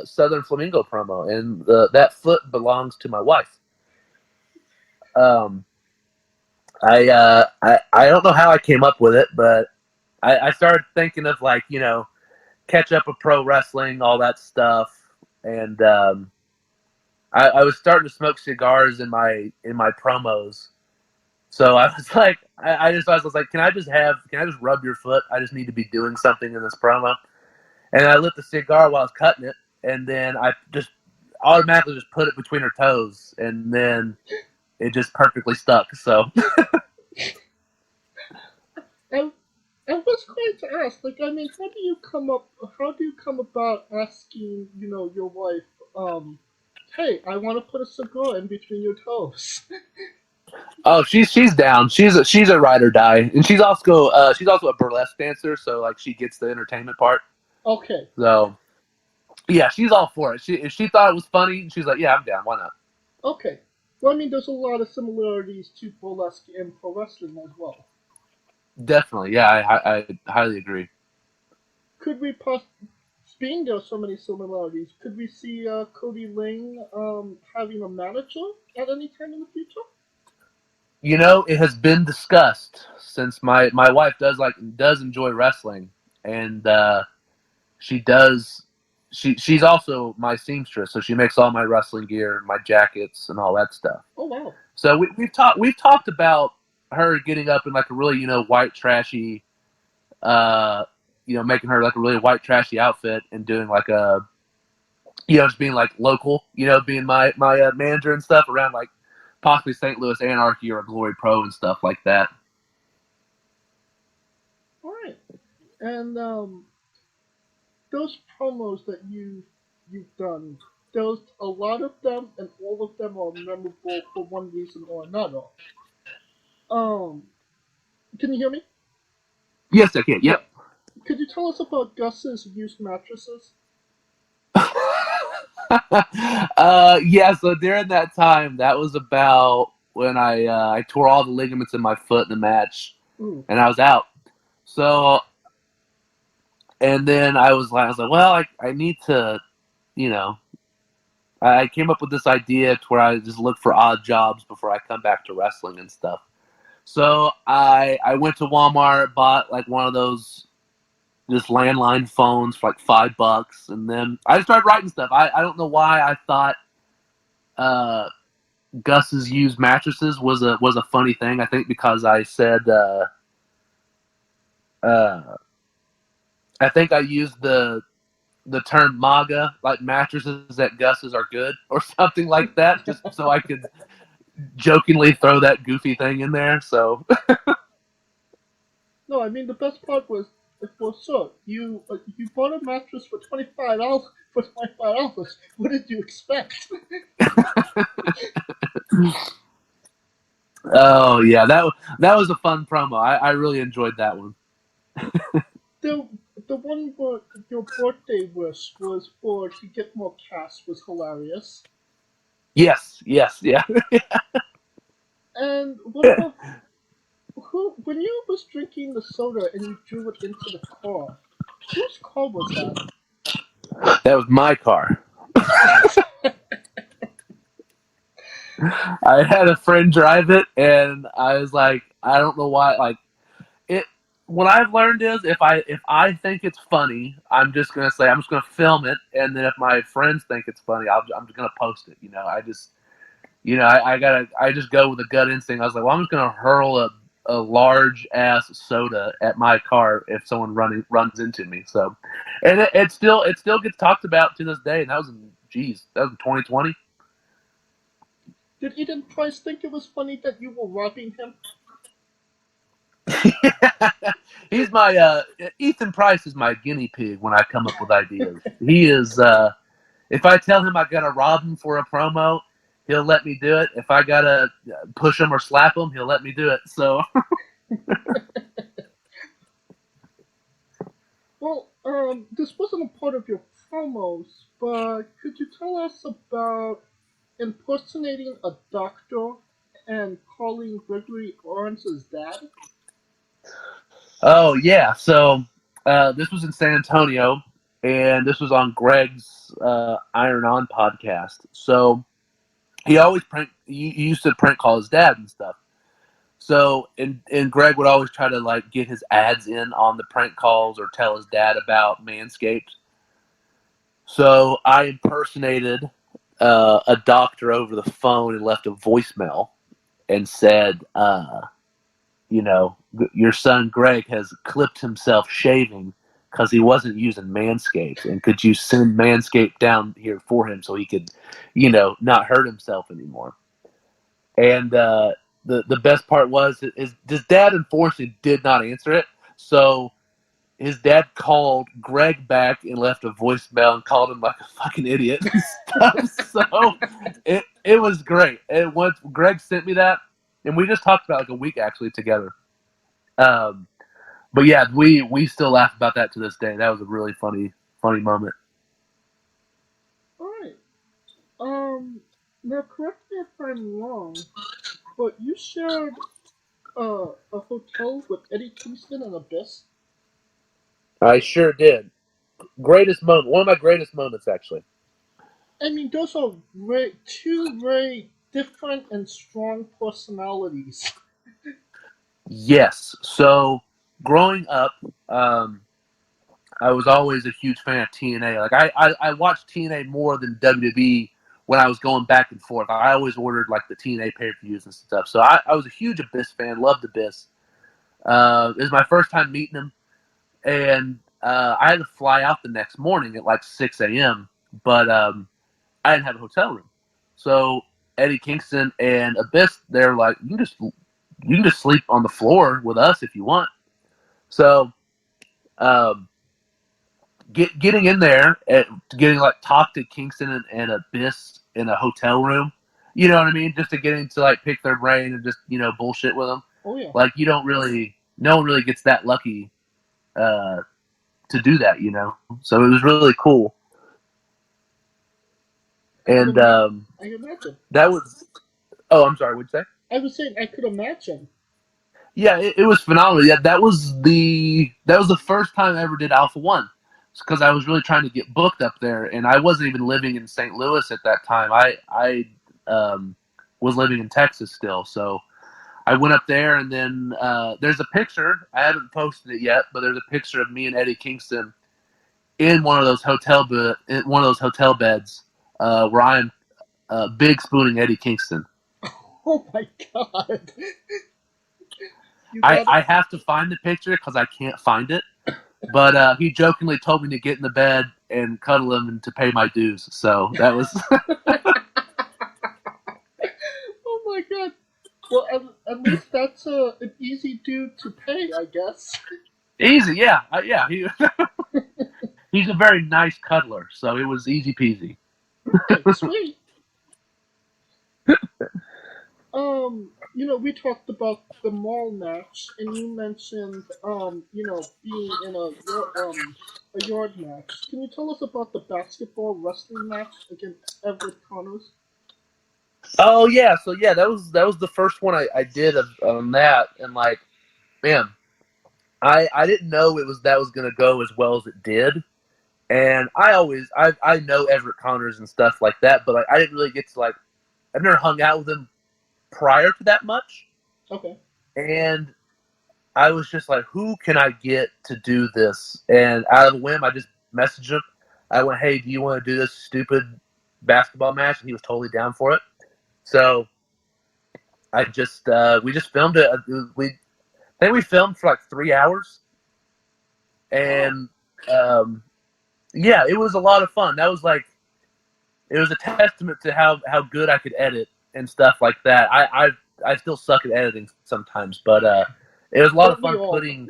Southern Flamingo promo, and that foot belongs to my wife. I don't know how I came up with it, but I started thinking of like Ketchup of Pro Wrestling, all that stuff, and I was starting to smoke cigars in my promos. So I was like, I was like, can I just rub your foot? I just need to be doing something in this promo. And I lit the cigar while I was cutting it, and then I just automatically just put it between her toes, and then it just perfectly stuck. So. I was going to ask, like, I mean, how do you come about asking, your wife, hey, I want to put a cigar in between your toes? Oh, she's down. She's a ride or die, and she's also a burlesque dancer. So like she gets the entertainment part. Okay. So yeah, she's all for it. If she thought it was funny, she's like, yeah, I'm down. Why not? Okay. Well, I mean, there's a lot of similarities to burlesque and pro wrestling as well. Definitely, yeah, I highly agree. Could we being there are so many similarities, could we see Kody Lane having a manager at any time in the future? It has been discussed since my wife does enjoy wrestling, and she's also my seamstress, so she makes all my wrestling gear, my jackets, and all that stuff. Oh wow! So we've talked about her getting up in like a really white trashy, making her like a really white trashy outfit and doing like a, just being like local, being my manager and stuff around like possibly St. Louis Anarchy or Glory Pro and stuff like that. All right, and those promos that you've done, there's a lot of them, and all of them are memorable for one reason or another. Can you hear me? Yes, I can. Yep. Could you tell us about Gus's used mattresses? Yeah. So during that time, that was about when I tore all the ligaments in my foot in the match, and I was out. So, and then I was like, well, I need to, you know, I came up with this idea to where I just look for odd jobs before I come back to wrestling and stuff. So I went to Walmart, bought like one of those just landline phones for like $5, and then I just started writing stuff. I don't know why I thought Gus's used mattresses was a funny thing. I think because I said I think I used the term MAGA, like mattresses at Gus's are good or something like that, just so I could jokingly throw that goofy thing in there. So No, I mean the best part was, sir, you bought a mattress for $25. For $25, what did you expect? oh yeah, that was a fun promo. I really enjoyed that one. The one where your birthday wish was for to get more cash was hilarious. Yes, yeah. And what about when you was drinking the soda and you drew it into the car? Whose car was that? That was my car. I had a friend drive it, and I was like, I don't know why. Like it. What I've learned is if I think it's funny, I'm just gonna film it, and then if my friends think it's funny, I'm just gonna post it. I just, I just go with a gut instinct. I was like, well, I'm just gonna hurl a large ass soda at my car if someone runs into me. So, and it still gets talked about to this day. And that was in 2020. Did Eden Price think it was funny that you were robbing him? He's my Ethan Price is my guinea pig when I come up with ideas. He is. If I tell him I gotta rob him for a promo, he'll let me do it. If I gotta push him or slap him, he'll let me do it. So. Well, this wasn't a part of your promos, but could you tell us about impersonating a doctor and calling Gregory Orange's dad? Oh yeah, so this was in San Antonio, and this was on Greg's Iron On podcast. So he always he used to prank call his dad and stuff. So and Greg would always try to like get his ads in on the prank calls or tell his dad about Manscaped. So I impersonated a doctor over the phone and left a voicemail and said, your son Greg has clipped himself shaving because he wasn't using Manscaped, and could you send Manscaped down here for him so he could, not hurt himself anymore? And the best part was his dad unfortunately did not answer it, so his dad called Greg back and left a voicemail and called him like a fucking idiot and stuff. So it was great. And once Greg sent me that, and we just talked about like a week actually together. But yeah, we still laugh about that to this day. That was a really funny moment. All right. Now correct me if I'm wrong, but you shared a hotel with Eddie Kingston and Abyss. I sure did. Greatest moment. One of my greatest moments, actually. I mean, those are two very different and strong personalities. Yes. So, growing up, I was always a huge fan of TNA. Like, I watched TNA more than WWE when I was going back and forth. I always ordered, like, the TNA pay-per-views and stuff. So, I was a huge Abyss fan. Loved Abyss. It was my first time meeting him. And I had to fly out the next morning at like 6 a.m., but I didn't have a hotel room. So Eddie Kingston and Abyss, they're like, you can just sleep on the floor with us if you want. So getting in there and getting like talk to Kingston and Abyss in a hotel room. You know what I mean? Just to get into like pick their brain and just bullshit with them. Oh yeah. Like no one really gets that lucky to do that. So it was really cool. And I imagine. that was. Oh, I'm sorry. What'd you say? I was saying I could imagine. Yeah, it was phenomenal. Yeah, that was the first time I ever did Alpha One, because I was really trying to get booked up there, and I wasn't even living in St. Louis at that time. I was living in Texas still, so I went up there, and then there's a picture. I haven't posted it yet, but there's a picture of me and Eddie Kingston in one of those hotel beds where I'm big spooning Eddie Kingston. Oh my god. I have to find the picture because I can't find it. But he jokingly told me to get in the bed and cuddle him and to pay my dues. So that was. Oh my god. Well, at least that's an easy dude to pay, I guess. Easy, yeah. Yeah. He's a very nice cuddler, so it was easy peasy. Okay, sweet. We talked about the mall match, and you mentioned, being in a yard match. Can you tell us about the basketball wrestling match against Everett Connors? Oh yeah, so yeah, that was the first one I did on that, and like, man, I didn't know that was gonna go as well as it did, and I know Everett Connors and stuff like that, but like, I didn't really get to I've never hung out with him prior to that much. Okay. And I was just like, who can I get to do this? And out of a whim, I just messaged him. I went, hey, do you want to do this stupid basketball match? And he was totally down for it. So we just filmed it. I think we filmed for 3 hours. And yeah, it was a lot of fun. That was it was a testament to how good I could edit and stuff like that. I still suck at editing sometimes, but it was a lot of fun putting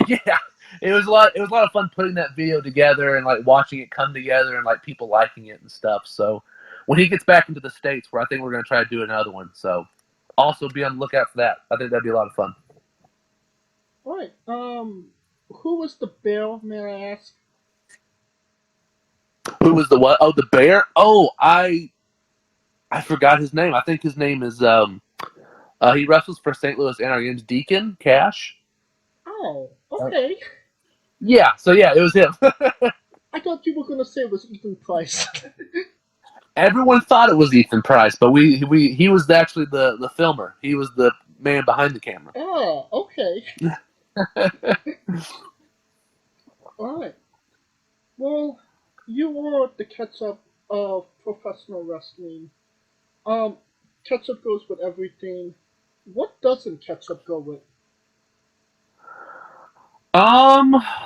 yeah, it was a lot of fun putting that video together and watching it come together and people liking it and stuff. So when he gets back into the States, where I think we're going to try to do another one, so also be on the lookout for that. I think that'd be a lot of fun. All right. Who was the bear, may I ask? Who was the what? Oh, the bear. Oh, I forgot his name. I think his name is he wrestles for St. Louis Anarchians. Deacon Cash. Oh, okay. Yeah. So yeah, it was him. I thought you were gonna say it was Ethan Price. Everyone thought it was Ethan Price, but he was actually the filmer. He was the man behind the camera. Oh, okay. All right. Well, you are the Ketchup of professional wrestling. Ketchup goes with everything. What doesn't ketchup go with?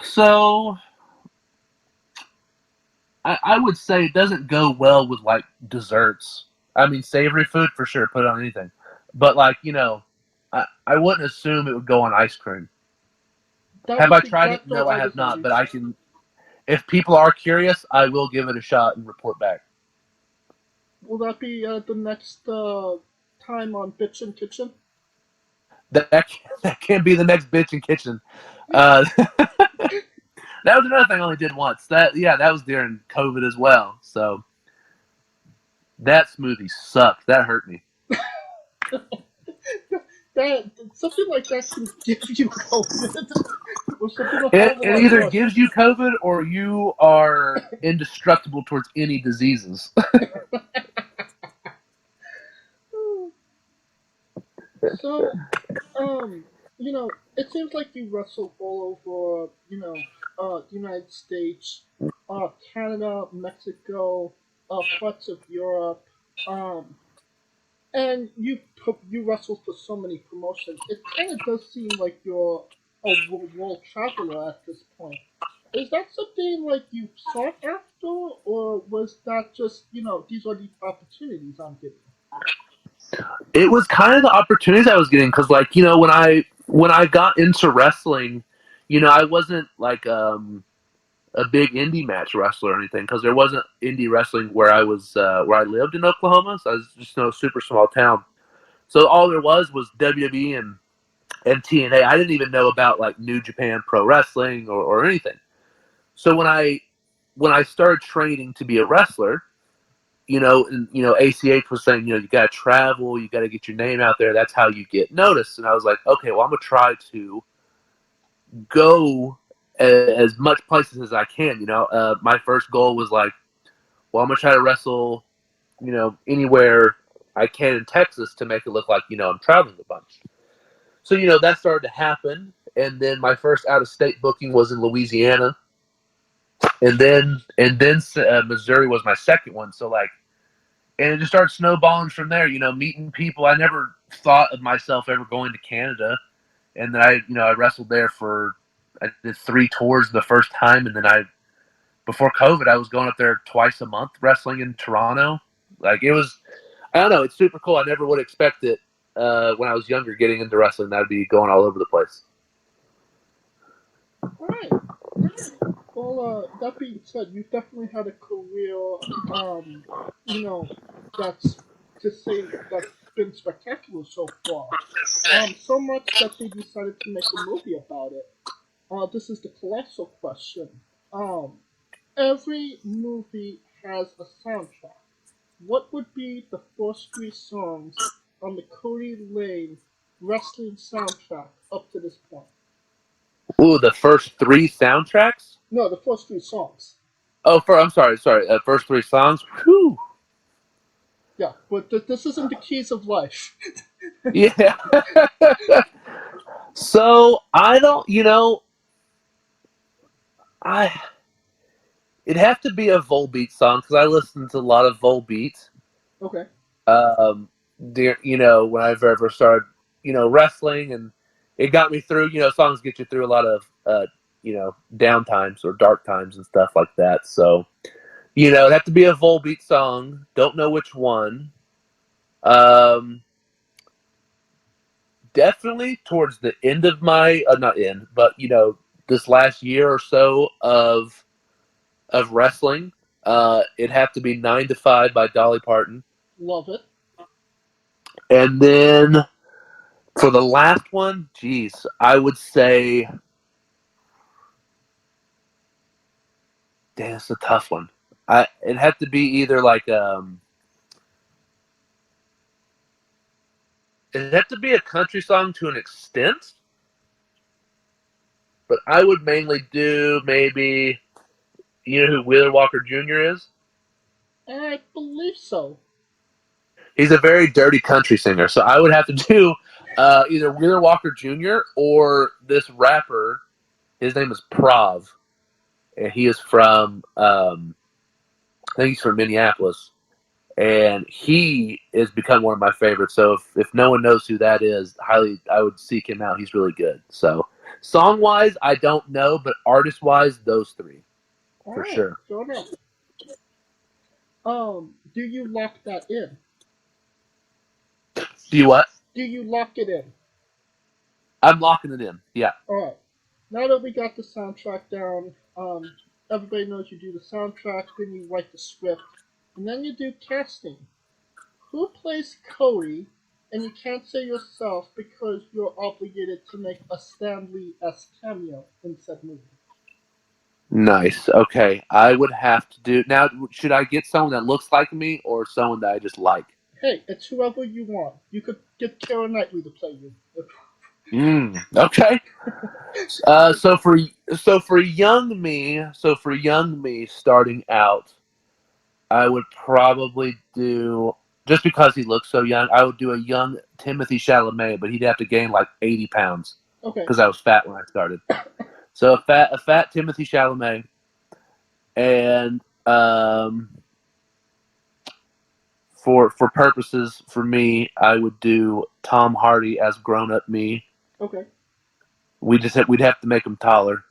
So I would say it doesn't go well with desserts. I mean, savory food for sure, put it on anything. But I wouldn't assume it would go on ice cream. Have I tried it? No, I have not. But I can. If people are curious, I will give it a shot and report back. Will that be the next time on Bitch and Kitchen? That can be the next Bitch and Kitchen. That was another thing I only did once. That was during COVID as well. So that smoothie sucked. That hurt me. Something like that can give you COVID. It either gives you COVID or you are indestructible towards any diseases. So, it seems like you wrestle all over, the United States, Canada, Mexico, parts of Europe, and you wrestle for so many promotions. It kind of does seem like you're a world traveler at this point. Is that something you sought after, or was that just these are the opportunities I'm getting? It was kind of the opportunities I was getting because, when I got into wrestling, I wasn't a big indie match wrestler or anything, because there wasn't indie wrestling where I was where I lived in Oklahoma. So I was just in a super small town. So all there was WWE and TNA. I didn't even know about like New Japan Pro Wrestling or anything. So when I started training to be a wrestler, and ACH was saying, you got to travel, you got to get your name out there. That's how you get noticed. And I was like, okay, well, I'm gonna try to go as much places as I can. My first goal was like, well, I'm gonna try to wrestle, anywhere I can in Texas to make it look like I'm traveling a bunch. So that started to happen, and then my first out of state booking was in Louisiana, and then Missouri was my second one. So and it just started snowballing from there. Meeting people. I never thought of myself ever going to Canada, and then I wrestled there I did 3 tours the first time, and then before COVID I was going up there twice a month wrestling in Toronto. It was, I don't know, it's super cool. I never would expect it when I was younger getting into wrestling. I'd be going all over the place. All right. Well, that being said, you've definitely had a career, that's that's been spectacular so far. So much that they decided to make a movie about it. This is the colossal question. Every movie has a soundtrack. What would be the first 3 songs on the Kody Lane wrestling soundtrack up to this point? Ooh, the first 3 soundtracks? No, the first 3 songs. Oh, I'm sorry. First 3 songs? Whew. Yeah, but this isn't the Keys of Life. Yeah. So, I don't, it'd have to be a Volbeat song, because I listen to a lot of Volbeat. Okay. When I've ever started, wrestling, and it got me through, songs get you through a lot of, down times or dark times and stuff like that. So, it'd have to be a Volbeat song. Don't know which one. Definitely towards the end of my, not end, but, this last year or so of wrestling, it'd have to be 9 to 5 by Dolly Parton. Love it. And then for the last one, geez, I would say, damn, it's a tough one. It'd have to be either it'd have to be a country song to an extent, but I would mainly do maybe, you know who Wheeler Walker Jr. is? I believe so. He's a very dirty country singer, so I would have to do either Wheeler Walker Jr. or this rapper. His name is Prov, and he is from, I think he's from Minneapolis, and he has become one of my favorites. So if no one knows who that is, I would seek him out. He's really good. So song-wise, I don't know, but artist-wise, those 3 for sure. Fair enough. Do you lock that in? Do you what? Do you lock it in? I'm locking it in. Yeah. All right. Now that we got the soundtrack down, everybody knows you do the soundtrack, then you write the script, and then you do casting. Who plays Kody? And you can't say yourself because you're obligated to make a Stan Lee-esque cameo in said movie. Nice. Okay. I would have to do now. Should I get someone that looks like me or someone that I just like? Hey, it's whoever you want. You could get Keira Knightley to play you. Okay. So for young me starting out, I would probably do, just because he looks so young, I would do a young Timothy Chalamet, but he'd have to gain like 80 pounds. Okay. Because I was fat when I started. So a fat Timothy Chalamet, and for purposes for me, I would do Tom Hardy as grown up me. Okay. We'd have to make him taller.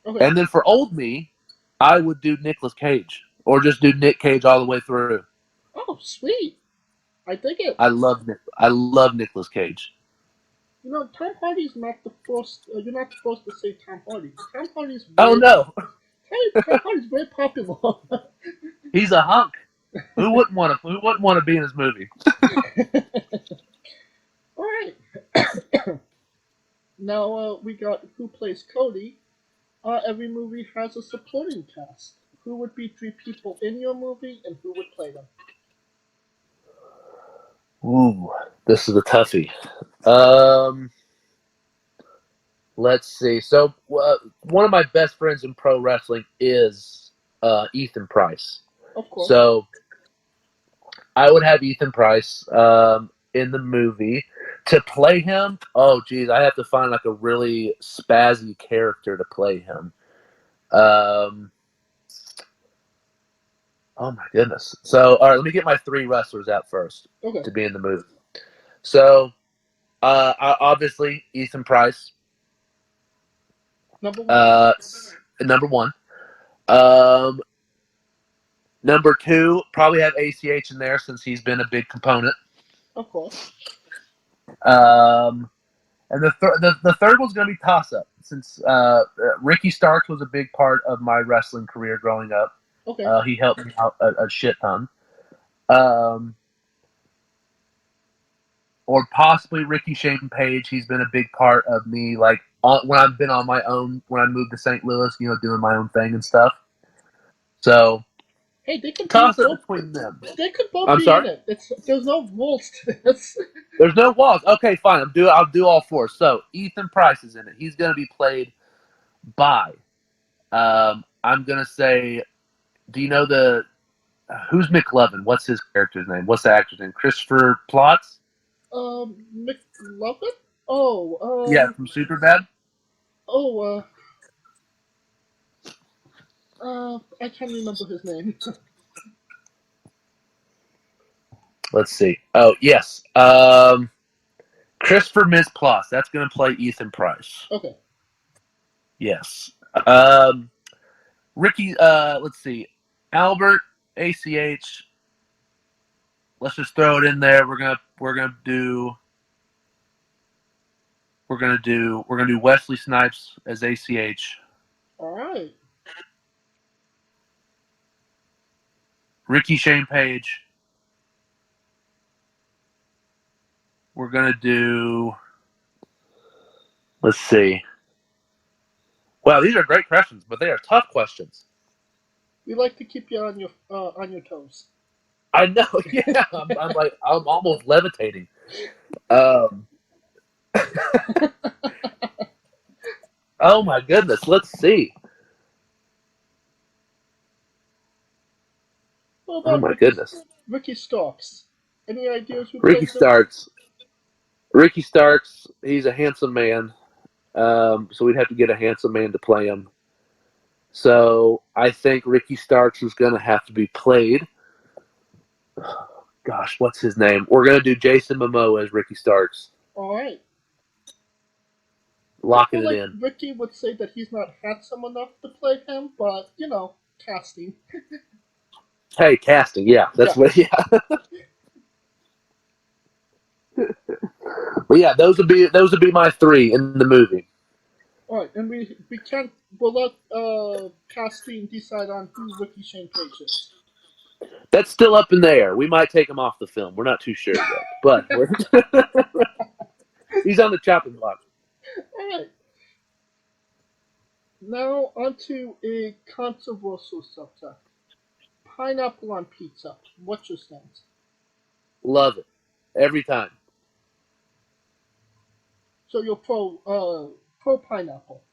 Okay. And then for old me, I would do Nicolas Cage, or just do Nick Cage all the way through. Oh, sweet! I dig it. I love Nicolas Cage. Tom Hardy's not the first. You're not supposed to say Tom Hardy. Tom Hardy's. Oh no! Bret Hart is very popular. He's a hunk. Who wouldn't want to be in his movie? All right. Now we got who plays Kody. Every movie has a supporting cast. Who would be 3 people in your movie, and who would play them? Ooh, this is a toughie. Let's see. So one of my best friends in pro wrestling is Ethan Price. Of course. So I would have Ethan Price in the movie. To play him, oh geez, I have to find like a really spazzy character to play him. Oh my goodness. So all right, let me get my 3 wrestlers out first to be in the movie. So obviously Ethan Price. Number 1. Number 1. Number 2, probably have ACH in there since he's been a big component. Of course. And the third one's going to be toss-up since Ricky Starks was a big part of my wrestling career growing up. Okay. He helped me out a shit ton. Or possibly Ricky Shane Page. He's been a big part of me, like when I've been on my own, when I moved to St. Louis, doing my own thing and stuff. So, hey, they can toss it between them. They could both I'm be sorry? in it. There's no rules to this. There's no walls. Okay, fine. I'll do all 4. So Ethan Price is in it. He's going to be played by. I'm going to say. Do you know who's McLovin? What's his character's name? What's the actor's name? Christopher Plotz? McLovin? Oh. Yeah, from Superbad. Oh. I can't remember his name. Let's see. Oh, yes. Christopher Mintz-Plasse. That's going to play Ethan Price. Okay. Yes. Ricky, let's see. Albert, ACH. Let's just throw it in there. We're gonna do Wesley Snipes as ACH. All right. Ricky Shane Page. We're going to do, let's see. Wow, these are great questions, but they are tough questions. We like to keep you on your toes. I know, yeah. I'm almost levitating. Oh my goodness, let's see. Oh my goodness. Ricky Starks. Any ideas who Ricky plays him? Starks. Ricky Starks, he's a handsome man. So we'd have to get a handsome man to play him. So I think Ricky Starks is going to have to be played. Gosh, what's his name? We're going to do Jason Momoa as Ricky Starks. All right. Locking it in. Ricky would say that he's not handsome enough to play him, but, casting. Hey, casting, yeah. That's what, yeah. But yeah, those would be my 3 in the movie. All right, and we'll let casting decide on who Ricky Shane Page is. That's still up in the air. We might take him off the film. We're not too sure yet, but he's on the chopping block. All right. Now onto a controversial subject: pineapple on pizza. What's your stance? Love it every time. So you're pro pineapple.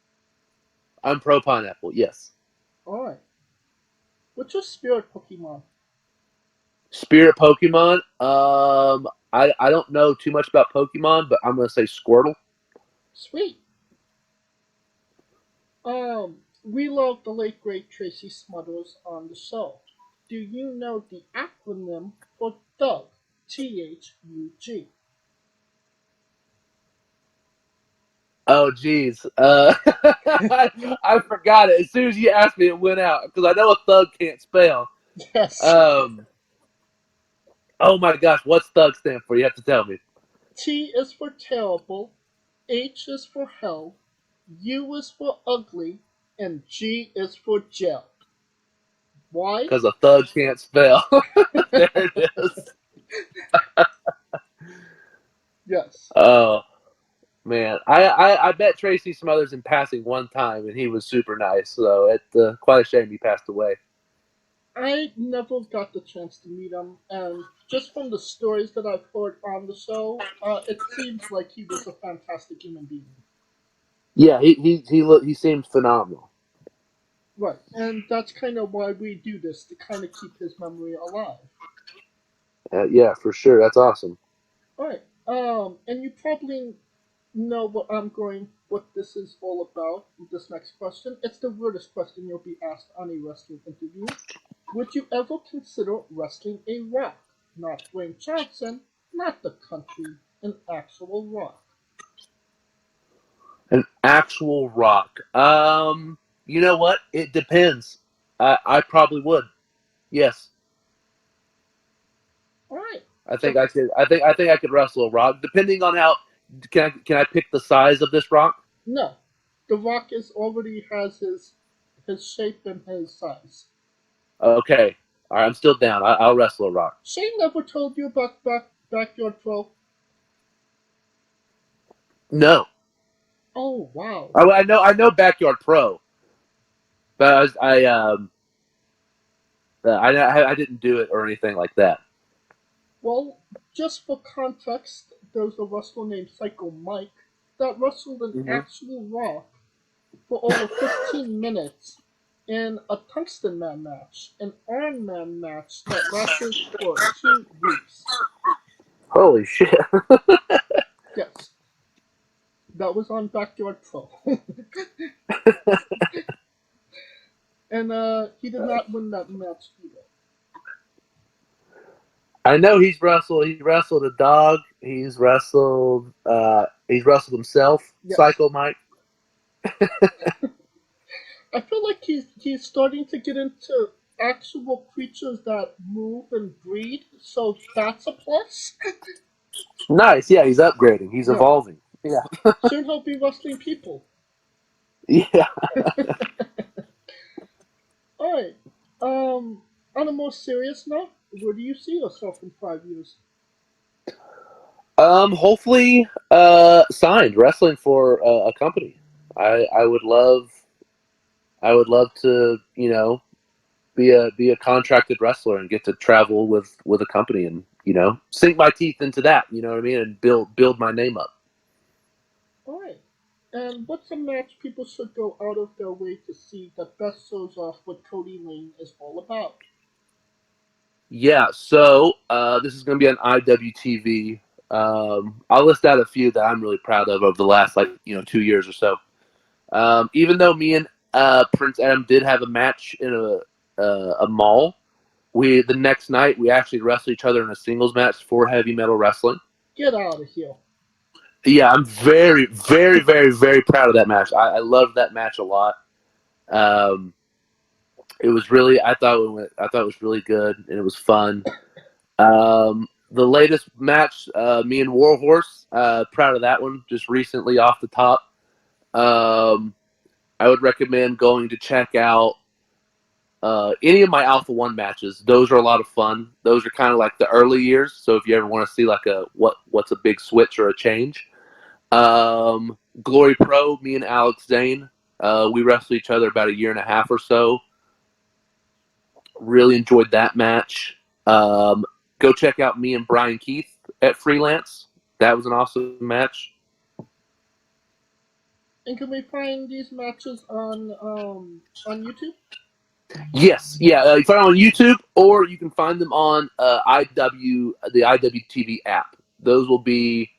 I'm pro pineapple. Yes. All right. What's your spirit Pokemon? Spirit Pokemon. I don't know too much about Pokemon, but I'm gonna say Squirtle. Sweet. We love the late great Tracy Smothers on the show. Do you know the acronym for Thug? THUG. Oh, geez. I forgot it. As soon as you asked me, it went out. Because I know a thug can't spell. Yes. Oh, my gosh. What's thug stand for? You have to tell me. T is for terrible. H is for hell. U is for ugly. and G is for jail. Why? Because a thug can't spell. There it is. Yes. Oh, man. I met Tracy Smothers in passing one time, and he was super nice. So it's quite a shame he passed away. I never got the chance to meet him, and just from the stories that I've heard on the show, it seems like he was a fantastic human being. Yeah, he seemed phenomenal. Right, and that's kind of why we do this, to kind of keep his memory alive. Yeah, for sure. That's awesome. Alright, and you probably know what this is all about, this next question. It's the weirdest question you'll be asked on a wrestling interview. Would you ever consider wrestling a rock? Not Dwayne Johnson, not the country, an actual rock. An actual rock. You know what? It depends. I probably would. Yes. Alright. I think I could. I think I could wrestle a rock, depending on how. Can I pick the size of this rock? No. The rock already has his shape and his size. Okay. All right. I'm still down. I'll wrestle a rock. Shane never told you about Backyard Pro? No. Oh wow. I know Backyard Pro, but I didn't do it or anything like that. Well, just for context, there was a wrestler named Psycho Mike that wrestled an actual rock for over 15 minutes in a Tungsten Man match, an Iron Man match that lasted for 2 weeks. Holy shit. Yes. That was on Backyard Pro. And he did not win that match either. I know he's wrestled. He wrestled a dog. He's wrestled himself. Yes. Psycho Mike. I feel like he's starting to get into actual creatures that move and breed, so that's a plus. Nice. Yeah, he's upgrading. He's evolving. Yeah. Soon he'll be wrestling people. Yeah. Alright. On a more serious note, where do you see yourself in 5 years? Hopefully, signed wrestling for a company. I would love to, be a contracted wrestler and get to travel with a company and, sink my teeth into that, you know what I mean, and build my name up. Alright. And what's a match people should go out of their way to see that best shows off what Kody Lane is all about? Yeah, so this is going to be on IWTV. I'll list out a few that I'm really proud of over the last 2 years or so. Even though me and Prince Adam did have a match in a mall, the next night we actually wrestled each other in a singles match for Heavy Metal Wrestling. Get out of here. Yeah, I'm very, very, very, very proud of that match. I loved that match a lot. It was really, I thought it was really good and it was fun. The latest match, me and Warhorse, proud of that one, just recently off the top. I would recommend going to check out any of my Alpha 1 matches. Those are a lot of fun. Those are kind of like the early years. So if you ever want to see like what's a big switch or a change. Glory Pro, me and Alex Zane, we wrestled each other about 1.5 years or so. Really enjoyed that match. Go check out me and Brian Keith at Freelance. That was an awesome match. And can we find these matches on YouTube? Yes, yeah. You find them on YouTube, or you can find them on the IWTV app. Those will be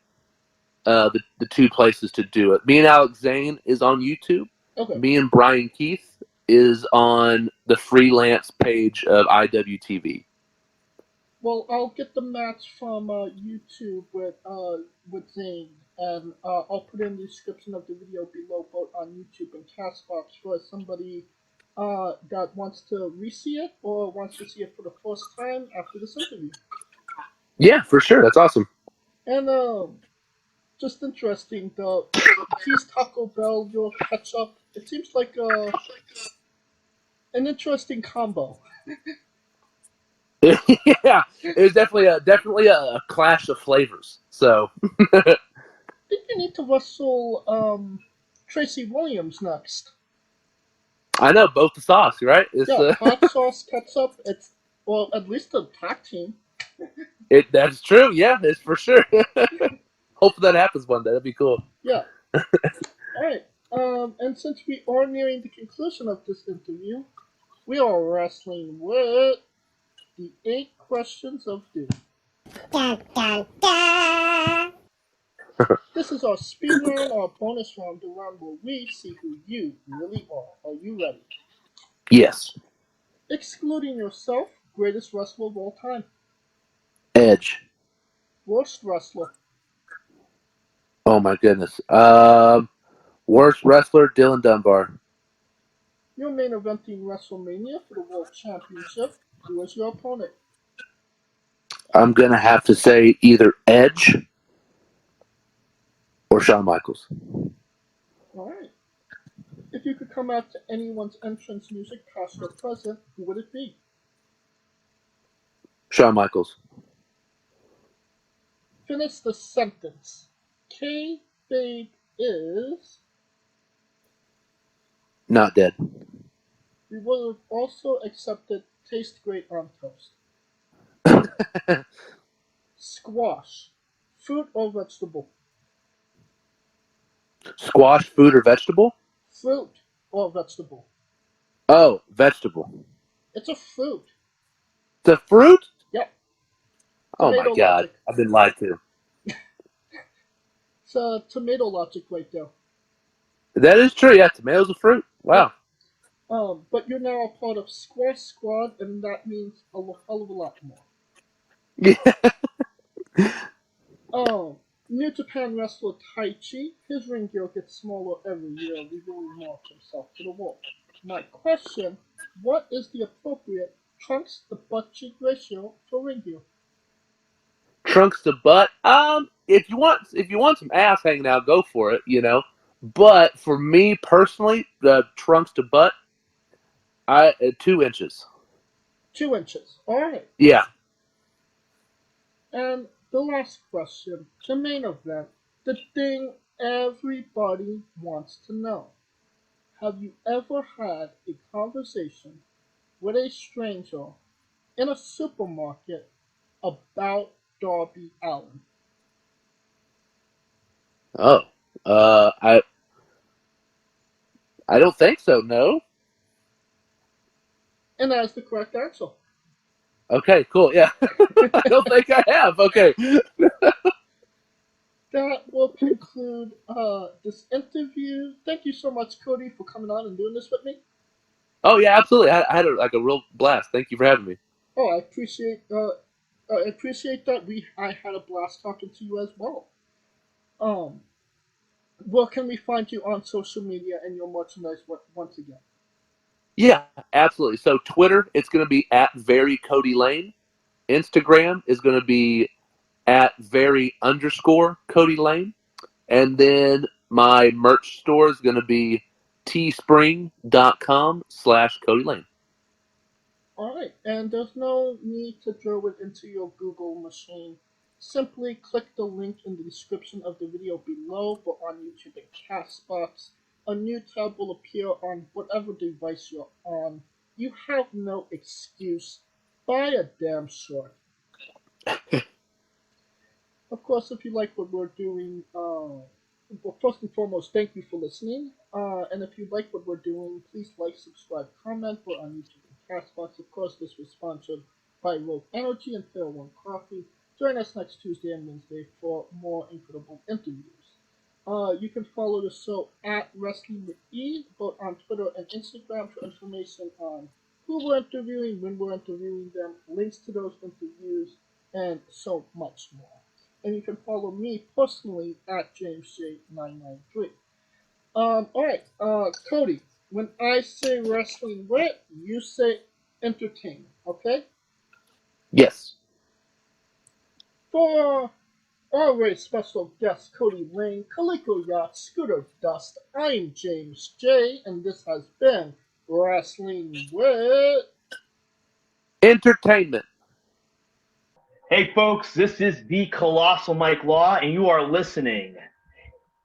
the two places to do it. Me and Alex Zane is on YouTube. Okay. Me and Brian Keith is on the Freelance page of IWTV. Well, I'll get the match from YouTube with Zane, and I'll put in the description of the video below, both on YouTube and Castbox, for somebody that wants to re-see it or wants to see it for the first time after this interview. Yeah, for sure. That's awesome. And just interesting, he's Taco Bell, your Ketchup It seems like an interesting combo. Yeah, it was definitely a clash of flavors. So I think you need to wrestle Tracy Williams next. I know both the sauce, right? It's Yeah, hot sauce ketchup. It's well, at least a tag team. that's true. Yeah, it's for sure. Hopefully that happens one day. That'd be cool. Yeah. All right. And since we are nearing the conclusion of this interview, we are wrestling with the 8 questions of doom. Dun, dun, dun. This is our speed round, our bonus round, the round where we see who you really are. Are you ready? Yes. Excluding yourself, greatest wrestler of all time. Edge. Worst wrestler. Oh my goodness. Worst wrestler, Dylan Dunbar. You're main eventing WrestleMania for the World Championship. Who is your opponent? I'm gonna have to say either Edge or Shawn Michaels. Alright. If you could come out to anyone's entrance music, past or present, who would it be? Shawn Michaels. Finish the sentence. Kayfabe is... Not dead. We would have also accepted taste great on toast. Squash. Fruit or vegetable? Squash, food, or vegetable? Fruit or vegetable? Oh, vegetable. It's a fruit. It's a fruit? Yep. Oh my Tomato god. logic. I've been lied to. It's tomato logic right there. That is true, yeah. Tomatoes are fruit. Wow. But you're now a part of Squash Squad, and that means a hell of a lot more. Yeah. New Japan wrestler Taichi, his ring gear gets smaller every year, revealing more of himself to the world. My question, what is the appropriate trunks to butt cheek ratio for ring gear? Trunks to butt. If you want some ass hanging out, go for it, But for me personally, the trunks to butt, 2 inches. 2 inches. Alright. Yeah. And the last question, the main event, the thing everybody wants to know. Have you ever had a conversation with a stranger in a supermarket about Darby Allin? Oh. I don't think so, no. And that is the correct answer. Okay, cool, yeah. I don't think I have. Okay. That will conclude this interview. Thank you so much, Kody, for coming on and doing this with me. Oh yeah, absolutely. I had a real blast. Thank you for having me. Oh, I appreciate that. I had a blast talking to you as well. Where can we find you on social media and your merchandise once again? Yeah, absolutely. So Twitter, it's going to be at @very_Kody Lane. Instagram is going to be at @very_Kody Lane. And then my merch store is going to be teespring.com/Kody Lane. Alright, and there's no need to drill it into your Google machine. Simply click the link in the description of the video below, but on YouTube and Castbox. A new tab will appear on whatever device you're on. You have no excuse. Buy a damn shirt. Of course, if you like what we're doing, well, first and foremost, thank you for listening. And if you like what we're doing, please like, subscribe, comment. We're on YouTube and Castbox. Of course, this was sponsored by Rogue Energy and Fair One Coffee. Join us next Tuesday and Wednesday for more incredible interviews. You can follow the show at Wrestling with E, both on Twitter and Instagram for information on who we're interviewing, when we're interviewing them, links to those interviews, and so much more. And you can follow me personally at JamesJ993. Alright, Kody, when I say wrestling with, you say entertainment, okay? Yes. For our very special guest Kody Lane, Kaliko Yacht, Scooter Dust. I'm James J, and this has been Wrestling with Entertainment. Hey folks, this is the Colossal Mike Law, and you are listening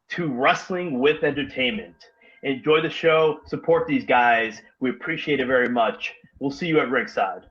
to Wrestling with Entertainment. Enjoy the show, support these guys. We appreciate it very much. We'll see you at ringside.